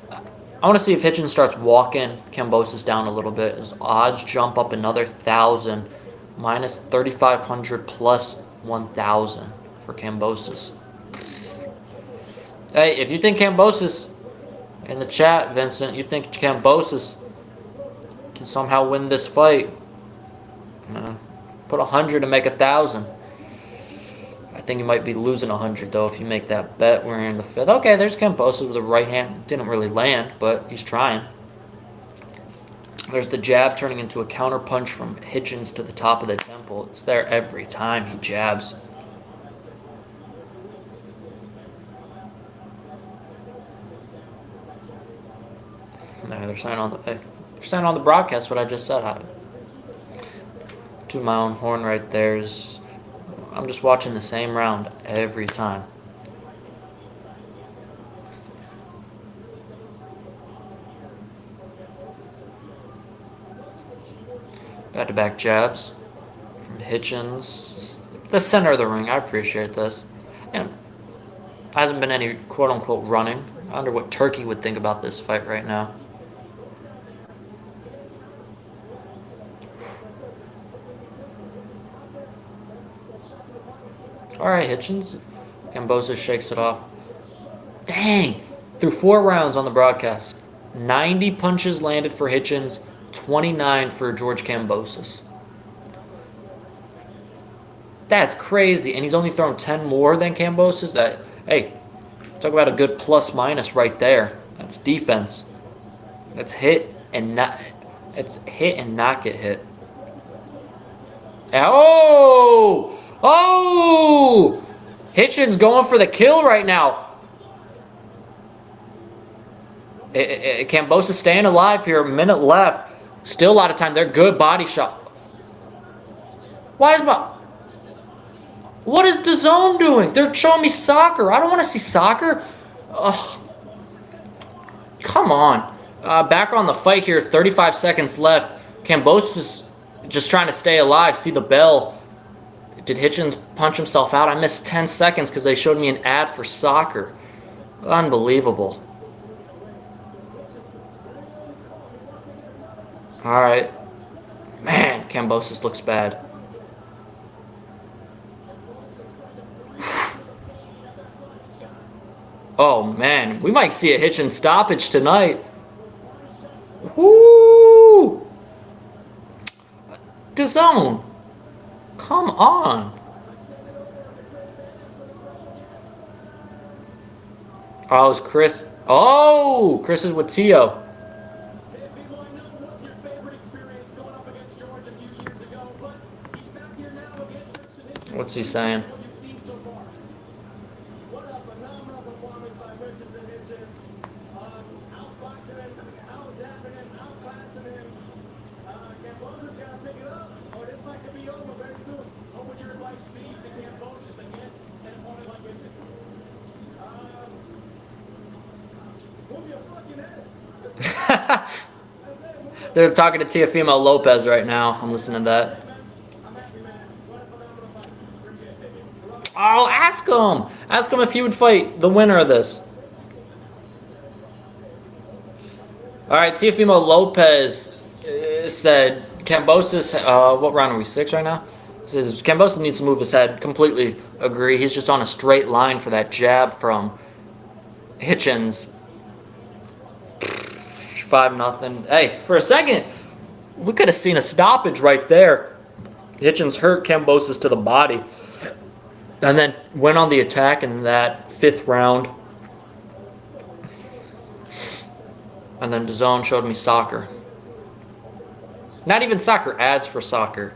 I want to see if Hitchins starts walking Kambosos down a little bit. His odds jump up another 1,000, minus 3,500 plus 1,000 for Kambosos. Hey, if you think Kambosos, in the chat, Vincent, you think Kambosos Can somehow win this fight. Put 100 to make 1,000. I think you might be losing 100 though if you make that bet. We're in the 5th. Okay, there's Kambosos with a right hand. Didn't really land, but he's trying. There's the jab turning into a counter punch from Hitchins to the top of the temple. It's there every time he jabs. No, they're saying on the broadcast what I just said. To my own horn right there is. I'm just watching the same round every time. Back-to-back jabs from Hitchins. The center of the ring. I appreciate this. And hasn't been any quote-unquote running. I wonder what Turkey would think about this fight right now. All right, Hitchins. Kambosos shakes it off. Dang! Through 4 rounds on the broadcast. 90 punches landed for Hitchins. 29 for George Kambosos. That's crazy. And he's only thrown 10 more than Kambosos. Hey, talk about a good plus-minus right there. That's defense. That's hit and not. It's hit and not get hit. Oh! Oh! Hitchins going for the kill right now. Kambosos staying alive here. A minute left. Still a lot of time. They're good body shot. Why is my... What is DAZN doing? They're showing me soccer. I don't want to see soccer. Ugh. Come on. Back on the fight here. 35 seconds left. Kambosos just trying to stay alive. See the bell. Did Hitchins punch himself out? I missed 10 seconds because they showed me an ad for soccer. Unbelievable. All right. Man, Kambosos looks bad. Oh, man. We might see a Hitchins stoppage tonight. Woo! DAZN. Come on. Oh, it's Chris. Oh, Chris is with Tio. What's he saying? They're talking to Teofimo Lopez right now. I'm listening to that. Oh, ask him. Ask him if he would fight the winner of this. All right, Teofimo Lopez said Kambosos, what round are we, 6 right now? Says Kambosos needs to move his head. Completely agree. He's just on a straight line for that jab from Hitchins. 5-0. Hey, for a second, we could have seen a stoppage right there. Hitchins hurt Kambosos to the body. And then went on the attack in that 5th round. And then DAZN showed me soccer. Not even soccer, ads for soccer.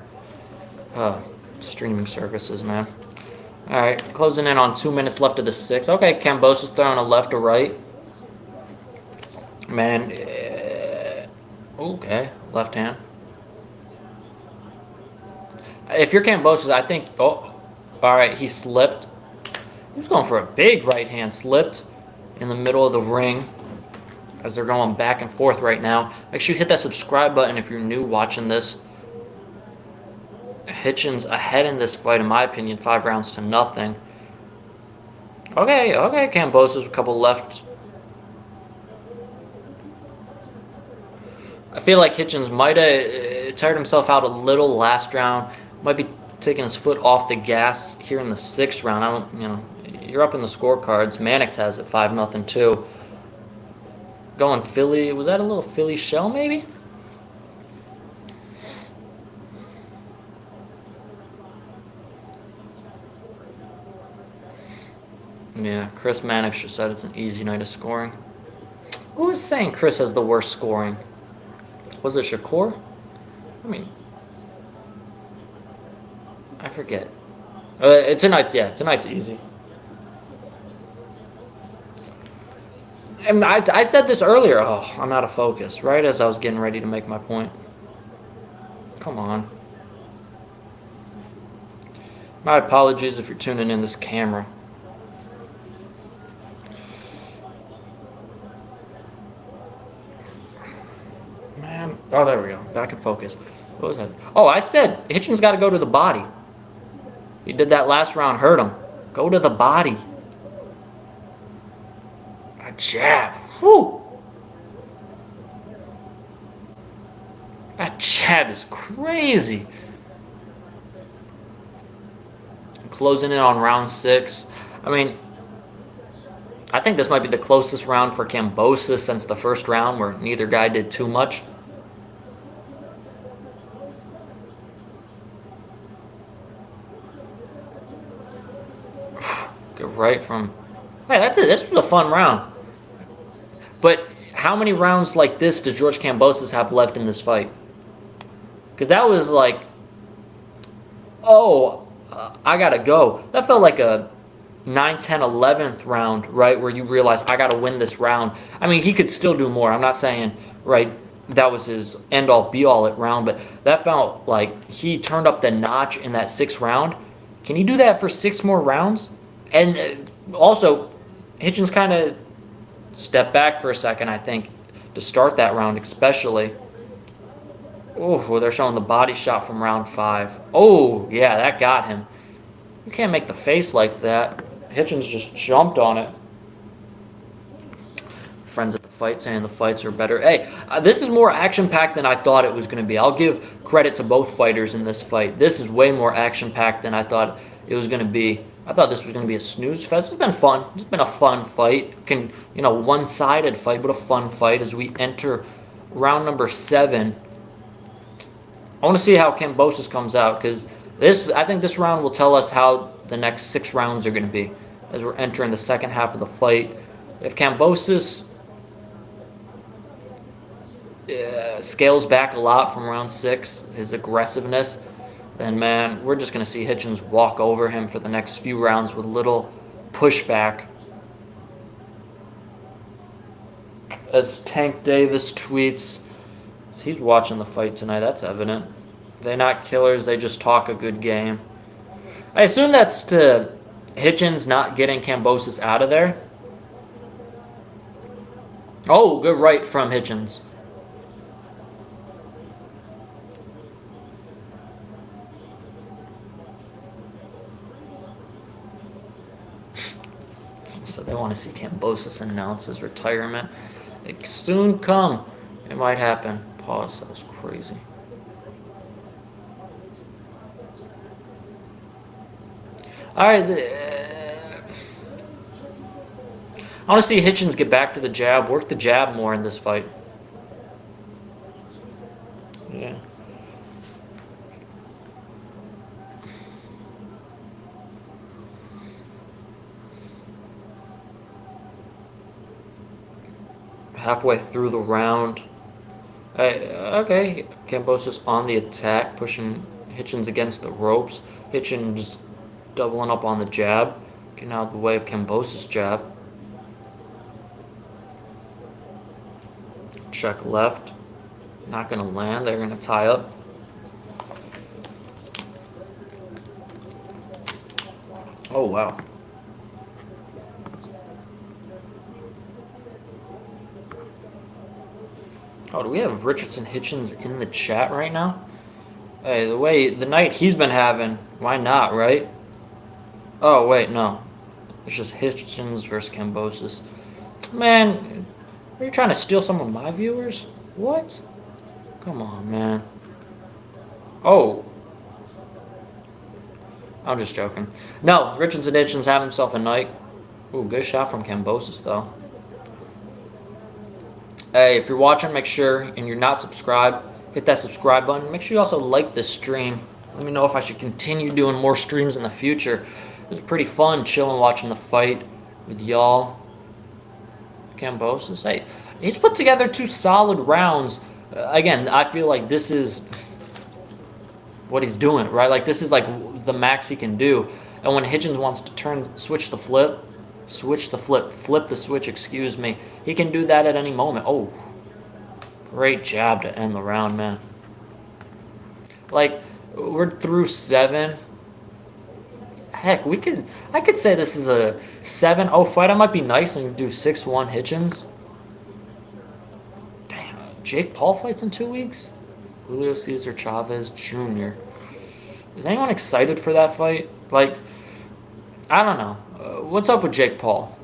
Streaming services, man. All right, closing in on 2 minutes left of the 6th. Okay, Kambosos throwing a left or right. Man, okay, left hand. If you're Kambosos, I think, oh, all right, he slipped. He was going for a big right hand, slipped in the middle of the ring as they're going back and forth right now. Make sure you hit that subscribe button if you're new watching this. Hitchins ahead in this fight, in my opinion, 5 rounds to nothing. Okay, Kambosos, a couple left. I feel like Hitchins might have tired himself out a little last round. Might be taking his foot off the gas here in the 6th round. I don't, you're up in the scorecards. Mannix has it 5-0 too. Going Philly. Was that a little Philly shell maybe? Yeah, Chris Mannix just said it's an easy night of scoring. Who was saying Chris has the worst scoring? Was it Shakur? I mean, I forget. Tonight's easy. And I said this earlier. Oh, I'm out of focus. Right as I was getting ready to make my point. Come on. My apologies if you're tuning in this camera. Man. Oh, there we go. Back in focus. What was that? Oh, I said Hitchins got to go to the body. He did that last round. Hurt him. Go to the body. A jab. Whew. That jab is crazy. Closing in on round 6. I mean, I think this might be the closest round for Kambosos since the first round where neither guy did too much. Good right from... Hey, that's it. This was a fun round. But how many rounds like this does George Kambosos have left in this fight? Because that was like... Oh... I gotta go. That felt like a 9, 10, 11th round, right, where you realize I gotta win this round. I mean, he could still do more. I'm not saying, right, that was his end-all, be-all at round, but that felt like he turned up the notch in that 6th round. Can he do that for 6 more rounds? And also, Hitchins kind of stepped back for a second, I think, to start that round especially. Oh, they're showing the body shot from round 5. Oh, yeah, that got him. You can't make the face like that. Hitchins just jumped on it. Friends at the fight saying the fights are better. Hey, this is more action-packed than I thought it was going to be. I'll give credit to both fighters in this fight. This is way more action-packed than I thought it was going to be. I thought this was going to be a snooze fest. It's been fun. It's been a fun fight. One-sided fight, but a fun fight as we enter round number 7. I want to see how Kambosos comes out because I think this round will tell us how the next 6 rounds are going to be as we're entering the second half of the fight. If Kambosos scales back a lot from round 6, his aggressiveness, then, man, we're just going to see Hitchins walk over him for the next few rounds with a little pushback. As Tank Davis tweets, he's watching the fight tonight, that's evident. They're not killers, they just talk a good game. I assume that's to Hitchins not getting Kambosos out of there. Oh, good right from Hitchins. So they want to see Kambosos announce his retirement. It soon come. It might happen. Pause, that was crazy. Alright, I want to see Hitchins get back to the jab, work the jab more in this fight. Yeah. Halfway through the round. Okay, Kambosos on the attack, pushing Hitchins against the ropes. Hitchins just doubling up on the jab, getting out of the way of Kambosos' jab. Check left. Not going to land. They're going to tie up. Oh, wow. Oh, do we have Richardson Hitchins in the chat right now? Hey, the night he's been having, why not, right? Oh, wait, no. It's just Hitchins versus Kambosos. Man, are you trying to steal some of my viewers? What? Come on, man. Oh. I'm just joking. No, Richardson Hitchins have himself a night. Ooh, good shot from Kambosos, though. Hey, if you're watching, make sure, and you're not subscribed, hit that subscribe button. Make sure you also like this stream. Let me know if I should continue doing more streams in the future. It was pretty fun chilling watching the fight. with y'all. Kambosos. Hey, he's put together 2 solid rounds. Again, I feel like this is what he's doing, right? Like this is like the max he can do. And when Hitchins wants to switch the flip, flip the switch, excuse me, he can do that at any moment. Oh, great jab to end the round, man. Like, we're through 7. Heck, I could say this is a 7-0 fight. I might be nice and do 6-1 Hitchins. Damn, Jake Paul fights in 2 weeks? Julio Cesar Chavez Jr. Is anyone excited for that fight? Like, I don't know. What's up with Jake Paul?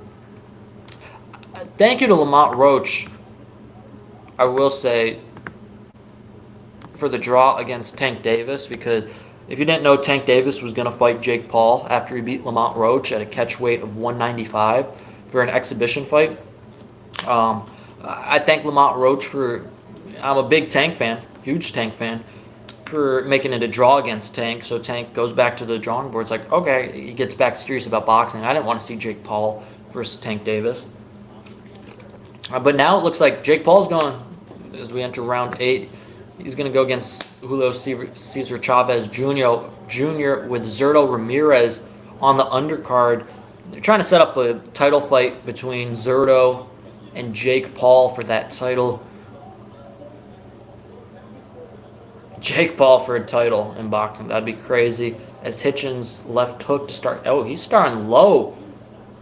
Thank you to Lamont Roach, I will say, for the draw against Tank Davis, because if you didn't know, Tank Davis was going to fight Jake Paul after he beat Lamont Roach at a catch weight of 195 for an exhibition fight. I thank Lamont Roach for, I'm a big Tank fan, huge Tank fan, for making it a draw against Tank. So Tank goes back to the drawing board. It's like, okay, he gets back serious about boxing. I didn't want to see Jake Paul versus Tank Davis. But now it looks like Jake Paul's going, as we enter round 8. He's going to go against Julio Cesar Chavez Jr. with Zurdo Ramirez on the undercard. They're trying to set up a title fight between Zurdo and Jake Paul for that title. Jake Paul for a title in boxing. That'd be crazy. As Hitchins left hook to start. Oh, he's starting low.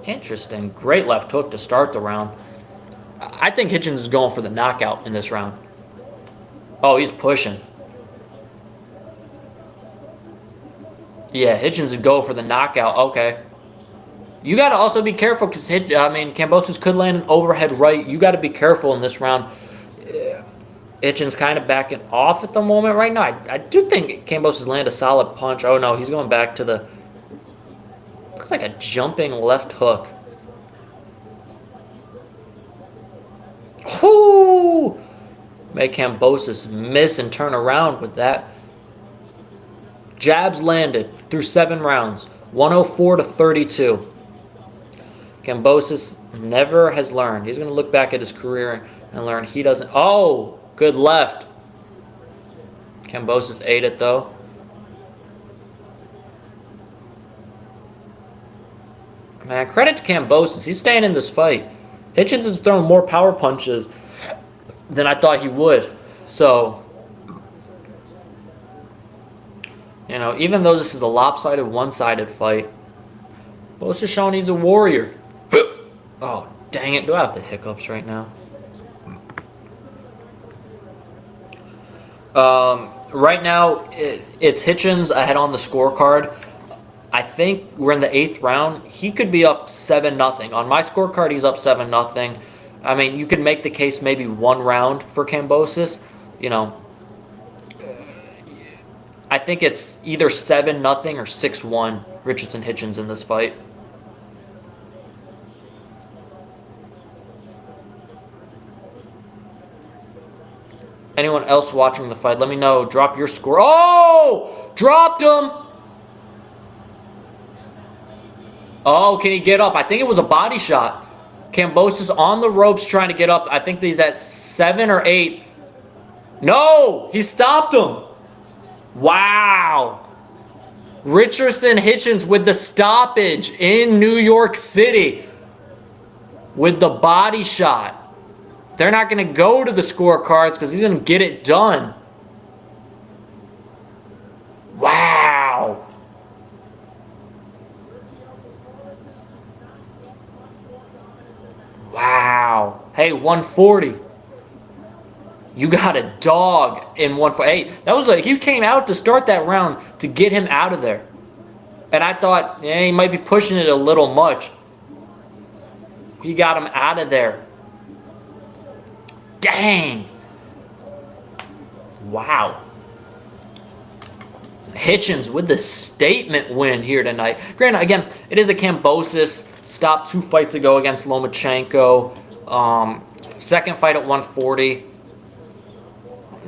Interesting. Great left hook to start the round. I think Hitchins is going for the knockout in this round. Oh, he's pushing. Yeah, Hitchins would go for the knockout. Okay. You got to also be careful because, Kambosos could land an overhead right. You got to be careful in this round. Hitchins kind of backing off at the moment right now. I do think Kambosos landed a solid punch. Oh, no, he's going back to the... Looks like a jumping left hook. Whoo! Make Kambosos miss and turn around with that. Jabs landed through 7 rounds. 104-32. Kambosos never has learned. He's going to look back at his career and learn he doesn't. Oh, good left. Kambosos ate it though. Man, credit to Kambosos. He's staying in this fight. Hitchins is throwing more power punches than I thought he would. So, even though this is a lopsided, one-sided fight, Bo's just showing he's a warrior. Oh, dang it. Do I have the hiccups right now? Right now, it's Hitchins ahead on the scorecard. I think we're in the 8th round. He could be up 7-0. On my scorecard, he's up 7-0. I mean, you could make the case maybe 1 round for Kambosos. I think it's either 7-0 or 6-1 Richardson Hitchins in this fight. Anyone else watching the fight, let me know. Drop your score. Oh! Dropped him! Oh, can he get up? I think it was a body shot. Kambosos on the ropes trying to get up. I think he's at 7 or 8. No! He stopped him. Wow. Richardson Hitchins with the stoppage in New York City with the body shot. They're not going to go to the scorecards because he's going to get it done. Wow. Wow. Hey, 140. You got a dog in 148. Hey, he came out to start that round to get him out of there. And I thought, he might be pushing it a little much. He got him out of there. Dang. Wow. Hitchins with the statement win here tonight. Granted, again, it is a Kambosos. Stopped 2 fights ago against Lomachenko. Second fight at 140.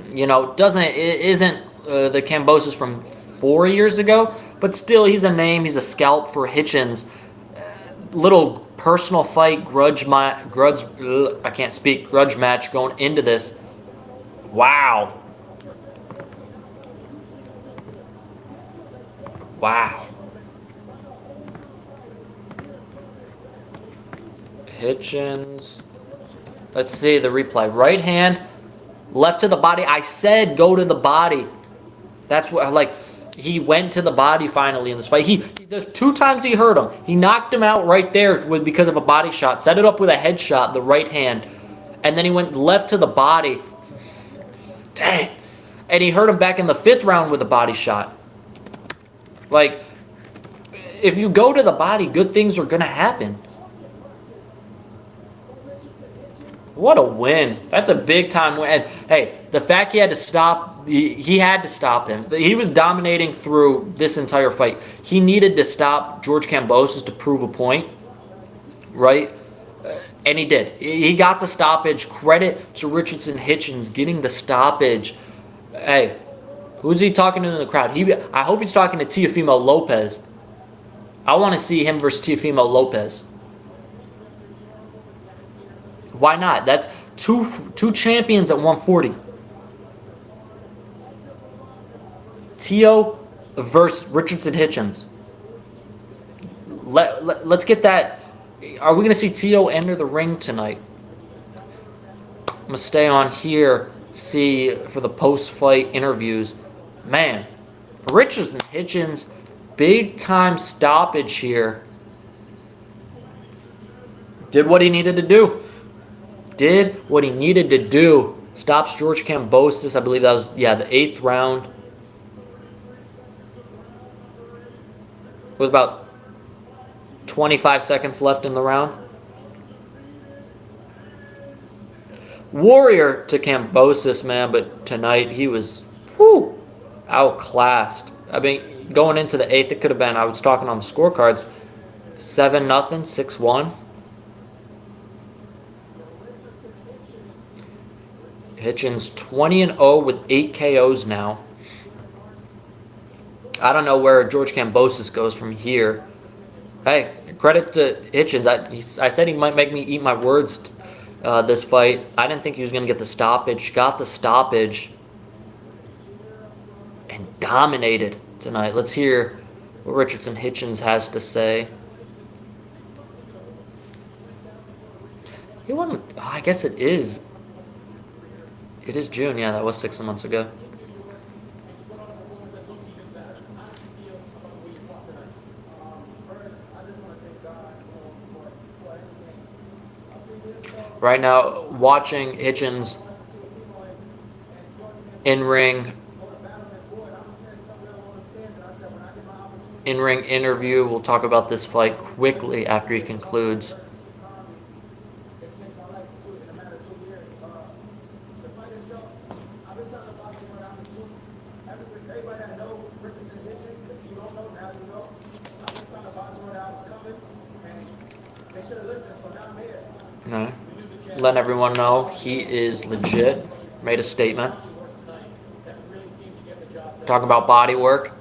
It isn't the Kambosos from 4 years ago, but still, he's a name. He's a scalp for Hitchins. Little personal fight, I can't speak, grudge match going into this. Wow. Wow. Hitchins. Let's see the replay. Right hand, left to the body. I said go to the body. That's what, like, he went to the body finally in this fight. The 2 times he hurt him, he knocked him out right there because of a body shot. Set it up with a headshot, the right hand. And then he went left to the body. Dang. And he hurt him back in the 5th round with a body shot. Like, if you go to the body, good things are going to happen. What a win. That's a big time win. And hey, the fact he had to stop, he had to stop him. He was dominating through this entire fight. He needed to stop George Kambosos to prove a point, right? And he did. He got the stoppage. Credit to Richardson Hitchins getting the stoppage. Hey, who's he talking to in the crowd? I hope he's talking to Teofimo Lopez. I want to see him versus Teofimo Lopez. Why not? That's two champions at 140. Teo versus Richardson Hitchins. Let's get that. Are we going to see Teo enter the ring tonight? I'm going to stay on here, see for the post-fight interviews. Man, Richardson Hitchins, big-time stoppage here. Did what he needed to do. Did what he needed to do. Stops George Kambosos. I believe that was, the 8th round. With about 25 seconds left in the round. Warrior to Kambosos, man, but tonight he was outclassed. I mean, going into the 8th, it could have been, I was talking on the scorecards, 7-0, 6-1. Hitchins 20-0 with 8 KOs now. I don't know where George Kambosos goes from here. Hey, credit to Hitchins. I said he might make me eat my words this fight. I didn't think he was going to get the stoppage. Got the stoppage. And dominated tonight. Let's hear what Richardson Hitchins has to say. He won, I guess it is. It is June. Yeah, that was 6 months ago. Right now, watching Hitchins in-ring interview. We'll talk about this fight quickly after he concludes. No. Letting everyone know he is legit. Made a statement. Talking about body work.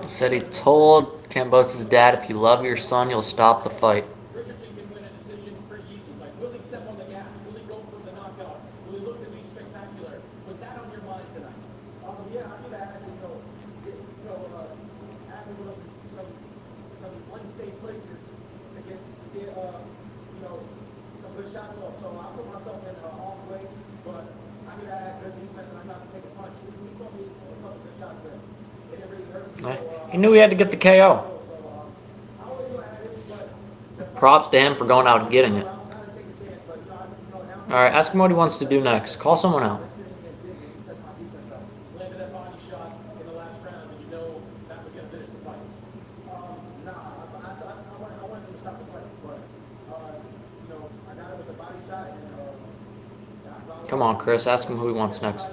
Said he told Kambosos' dad, if you love your son, you'll stop the fight. Richardson can win a decision pretty easy. Like, will he step on the gas? Will he go for the knockout? Will he look to be spectacular? Was that on your mind tonight? Yeah, I knew that I had to, have to go to some unsafe places to get some good shots off. So I put myself in harm's way, but I knew that I had good defense and I'm not gonna take a punch. He put me a couple good shots there. It didn't really hurt me. He knew he had to get the KO. Props to him for going out and getting it. Alright, ask him what he wants to do next. Call someone out. Landed that body shot in the last round. Did you know that was going to finish the fight? I wanted to stop the fight, but I got him with the body shot, and I Come on, Chris. Ask him who he wants next.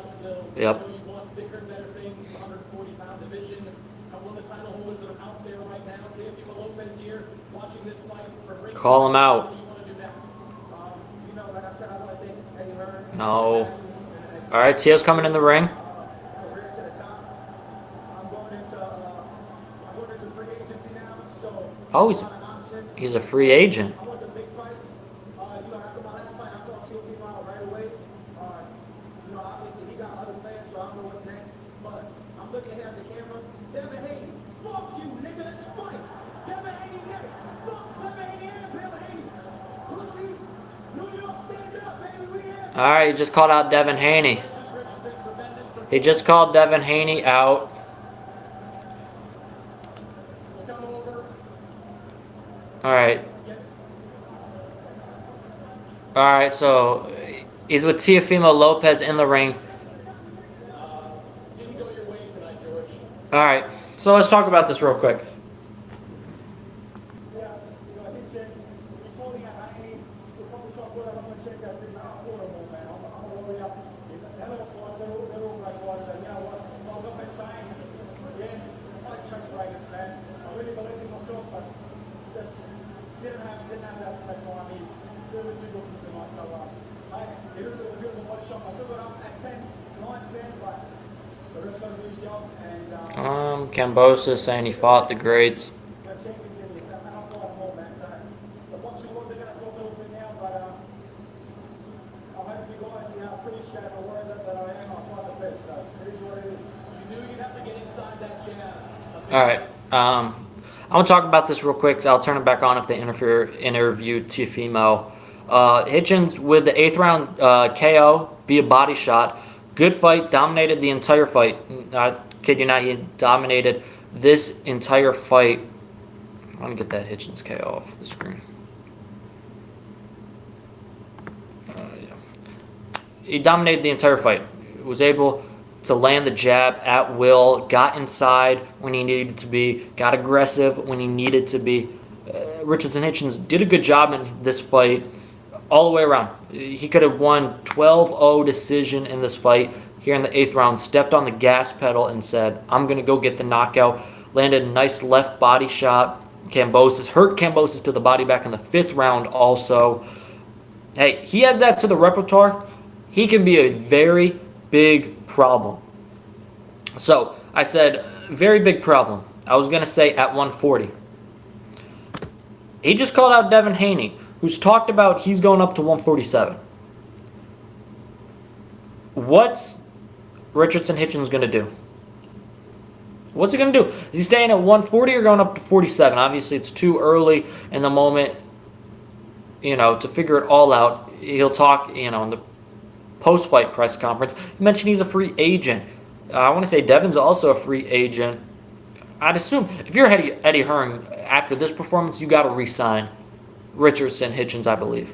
Yep. I know you want bigger and better things, the 140-pound division. A couple of the title holders that are out there right now. Teofimo Lopez here, watching this fight for Richardson. Call him out. What do you want to do next? You know, like I said, I want to thank Eddie Hearn. No. All right, Tio's coming in the ring. Career to the top. I'm going into free agency now, so Oh, a lot of options. he's a free agent. I want the big fights. You know, after my last fight, I called Teofimo out right away. You know, obviously he got other plans, so I don't know what's next. But I'm looking here at the camera. Devin Haney, fuck you, nigga. Let's fight. Devin Haney next. Fuck Devin Haney and Devin Haney. Pussies. New York, stand up, baby. We have. All right, he just called out Devin Haney. Richardson, tremendous He just called Devin Haney out. come over. All right. All right, so he's with Teofimo Lopez in the ring. Didn't go your way tonight, George. All right, so let's talk about this real quick. Yeah, you know, Hitchins, he's holding at Haney. We'll probably try to put I'm going to check that too. Now, for a moment, man. I'm going to worry out. He's a hell of a fight. They're all right fighters. And you know what? I'll go and sign. Yeah, I trust Ragus, man. I really believe in myself, but just didn't have that time. He's a little bit too good for me tonight. So, he looked a good body shot. I still got up at 10, 9, 10, but the ref's got to do his job. And, Kambosos saying he fought the greats. the champions in this, and I'll fight them all, man. So, the boxing world, they're going to talk a little bit now, but I hope you guys appreciate the way that I am. I fight the best, so it is what it is. You knew you'd have to get inside that jab. All right. I'm gonna talk about this real quick. I'll turn it back on if they interview Teofimo. Hitchins with the 8th round KO via body shot. Good fight. Dominated the entire fight. I kid you not. He dominated this entire fight. I'm gonna get that Hitchins KO off the screen. Yeah. He dominated the entire fight. Was able to land the jab at will, got inside when he needed to be, got aggressive when he needed to be. Richardson Hitchins did a good job in this fight all the way around. He could have won 12-0 decision in this fight here in the 8th round, stepped on the gas pedal and said, I'm going to go get the knockout. Landed a nice left body shot. Kambosos hurt Kambosos to the body back in the 5th round also. Hey, he adds that to the repertoire. He can be a very big problem. So I said, very big problem. I was going to say at 140. He just called out Devin Haney, who's talked about he's going up to 147. What's Richardson Hitchins going to do? What's he going to do? Is he staying at 140 or going up to 47? Obviously, it's too early in the moment, to figure it all out. He'll talk, in the post-fight press conference. He mentioned he's a free agent. I want to say Devin's also a free agent. I'd assume if you're Eddie Hearn after this performance, you got to re-sign Richardson Hitchins, I believe.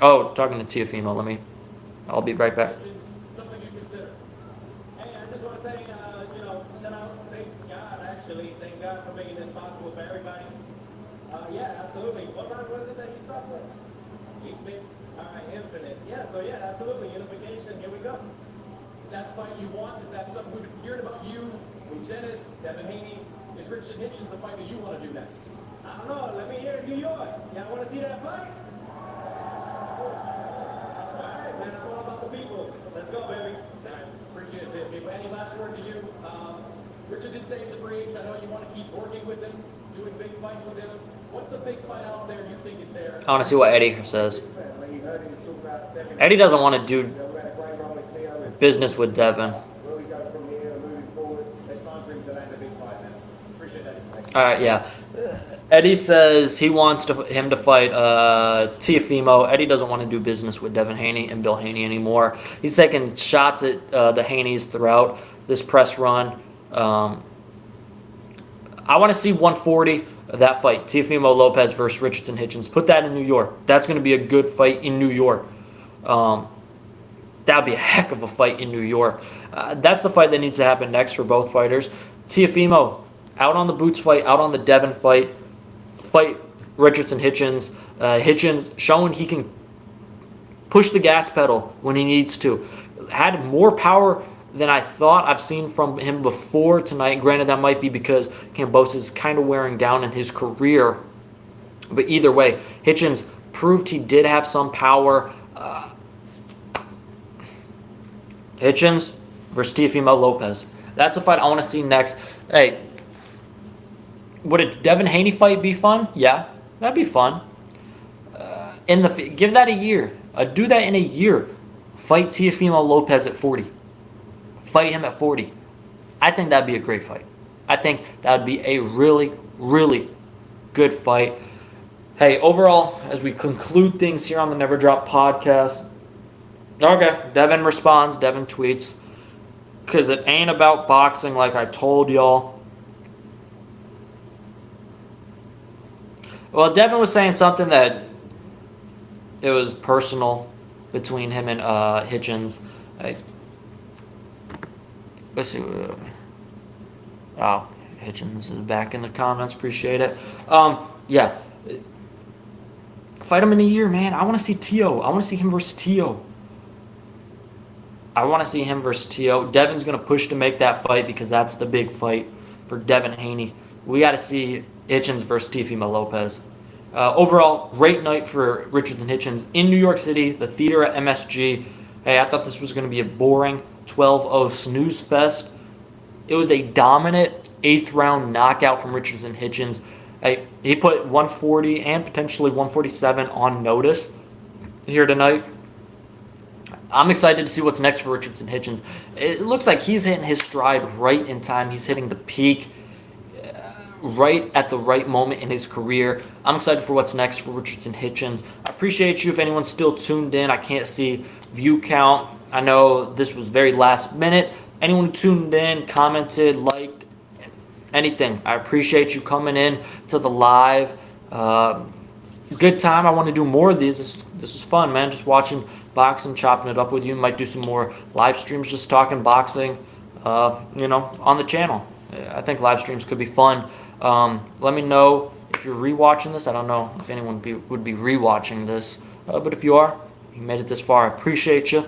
Oh, talking to Teofimo. I'll be right back. Something you consider. Hey, I just want to say, shout out, thank God, actually. Thank God for making this possible for everybody. Yeah, absolutely. What round was it that he stopped with? Infinite. Yeah, so yeah, absolutely. Unification. Here we go. Is that the fight you want? Is that something we've been hearing about you, Dennis, Devin Haney? Is Richardson Hitchins the fight that you want to do next? I don't know. Let me hear it, New York. Y'all want to see that fight? All right, man. I'm all about the people. Let's go, baby. Appreciate it, Tim. People, any last word to you? Richard did say he's a free agent. I know you want to keep working with him, doing big fights with him. What's the big fight out there you think is there? I want to see what Eddie says. Eddie doesn't want to do business with Devin. Where we go from here and moving forward, there's time for him to land a big fight now. Appreciate that. All right, yeah. Eddie says he wants him to fight Teofimo. Eddie doesn't want to do business with Devin Haney and Bill Haney anymore. He's taking shots at the Haneys throughout this press run. I want to see 140, that fight. Teofimo Lopez versus Richardson Hitchins. Put that in New York. That's going to be a good fight in New York. That would be a heck of a fight in New York. That's the fight that needs to happen next for both fighters. Teofimo, out on the Boots fight, out on the Devin fight. Fight Richardson Hitchins. Hitchins showing he can push the gas pedal when he needs to. Had more power than I thought I've seen from him before tonight. Granted, that might be because Kambosos is kind of wearing down in his career. But either way, Hitchins proved he did have some power. Hitchins versus Teofimo Lopez. That's the fight I want to see next. Hey, would a Devin Haney fight be fun? Yeah, that'd be fun. Give that a year. Do that in a year. Fight Teofimo Lopez at 40. Fight him at 40. I think that'd be a great fight. I think that would be a really, really good fight. Hey, overall, as we conclude things here on the Never Drop podcast, okay, Devin responds, Devin tweets, because it ain't about boxing like I told y'all. Well, Devin was saying something that it was personal between him and Hitchins. Let's see. Oh, Hitchins is back in the comments. Appreciate it. Yeah. Fight him in a year, man. I want to see Teo. I want to see him versus Teo. Devin's going to push to make that fight because that's the big fight for Devin Haney. We got to see Hitchins versus Teofimo Lopez. Overall, great night for Richardson Hitchins in New York City, the theater at MSG. Hey, I thought this was going to be a boring 12-0 snooze fest. It was a dominant 8th round knockout from Richardson Hitchins. He put 140 and potentially 147 on notice here tonight. I'm excited to see what's next for Richardson Hitchins. It looks like he's hitting his stride right in time. He's hitting the peak right at the right moment in his career. I'm excited for what's next for Richardson Hitchins. I appreciate you if anyone's still tuned in. I can't see view count. I know this was very last minute. Anyone who tuned in, commented, liked, anything, I appreciate you coming in to the live. Good time. I want to do more of these. This was fun, man. Just watching boxing, chopping it up with you. Might do some more live streams, just talking boxing, on the channel. I think live streams could be fun. Let me know if you're rewatching this. I don't know if anyone would be rewatching this, but if you are, you made it this far. I appreciate you.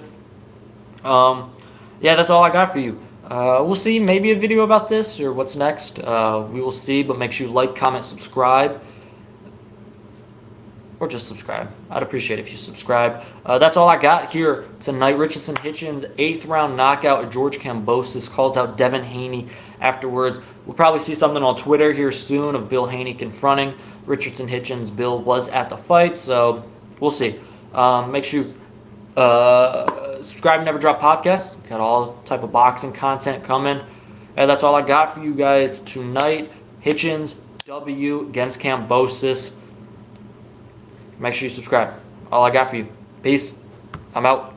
Yeah, that's all I got for you. We'll see. Maybe a video about this or what's next. We will see, but make sure you like, comment, subscribe. Or just subscribe. I'd appreciate it if you subscribe. That's all I got here tonight. Richardson Hitchins, 8th round knockout of George Kambosos, calls out Devin Haney afterwards. We'll probably see something on Twitter here soon of Bill Haney confronting Richardson Hitchins. Bill was at the fight, so we'll see. Make sure you subscribe to Never Drop Podcast. Got all type of boxing content coming. That's all I got for you guys tonight. Hitchins, W against Kambosos. Make sure you subscribe. All I got for you. Peace. I'm out.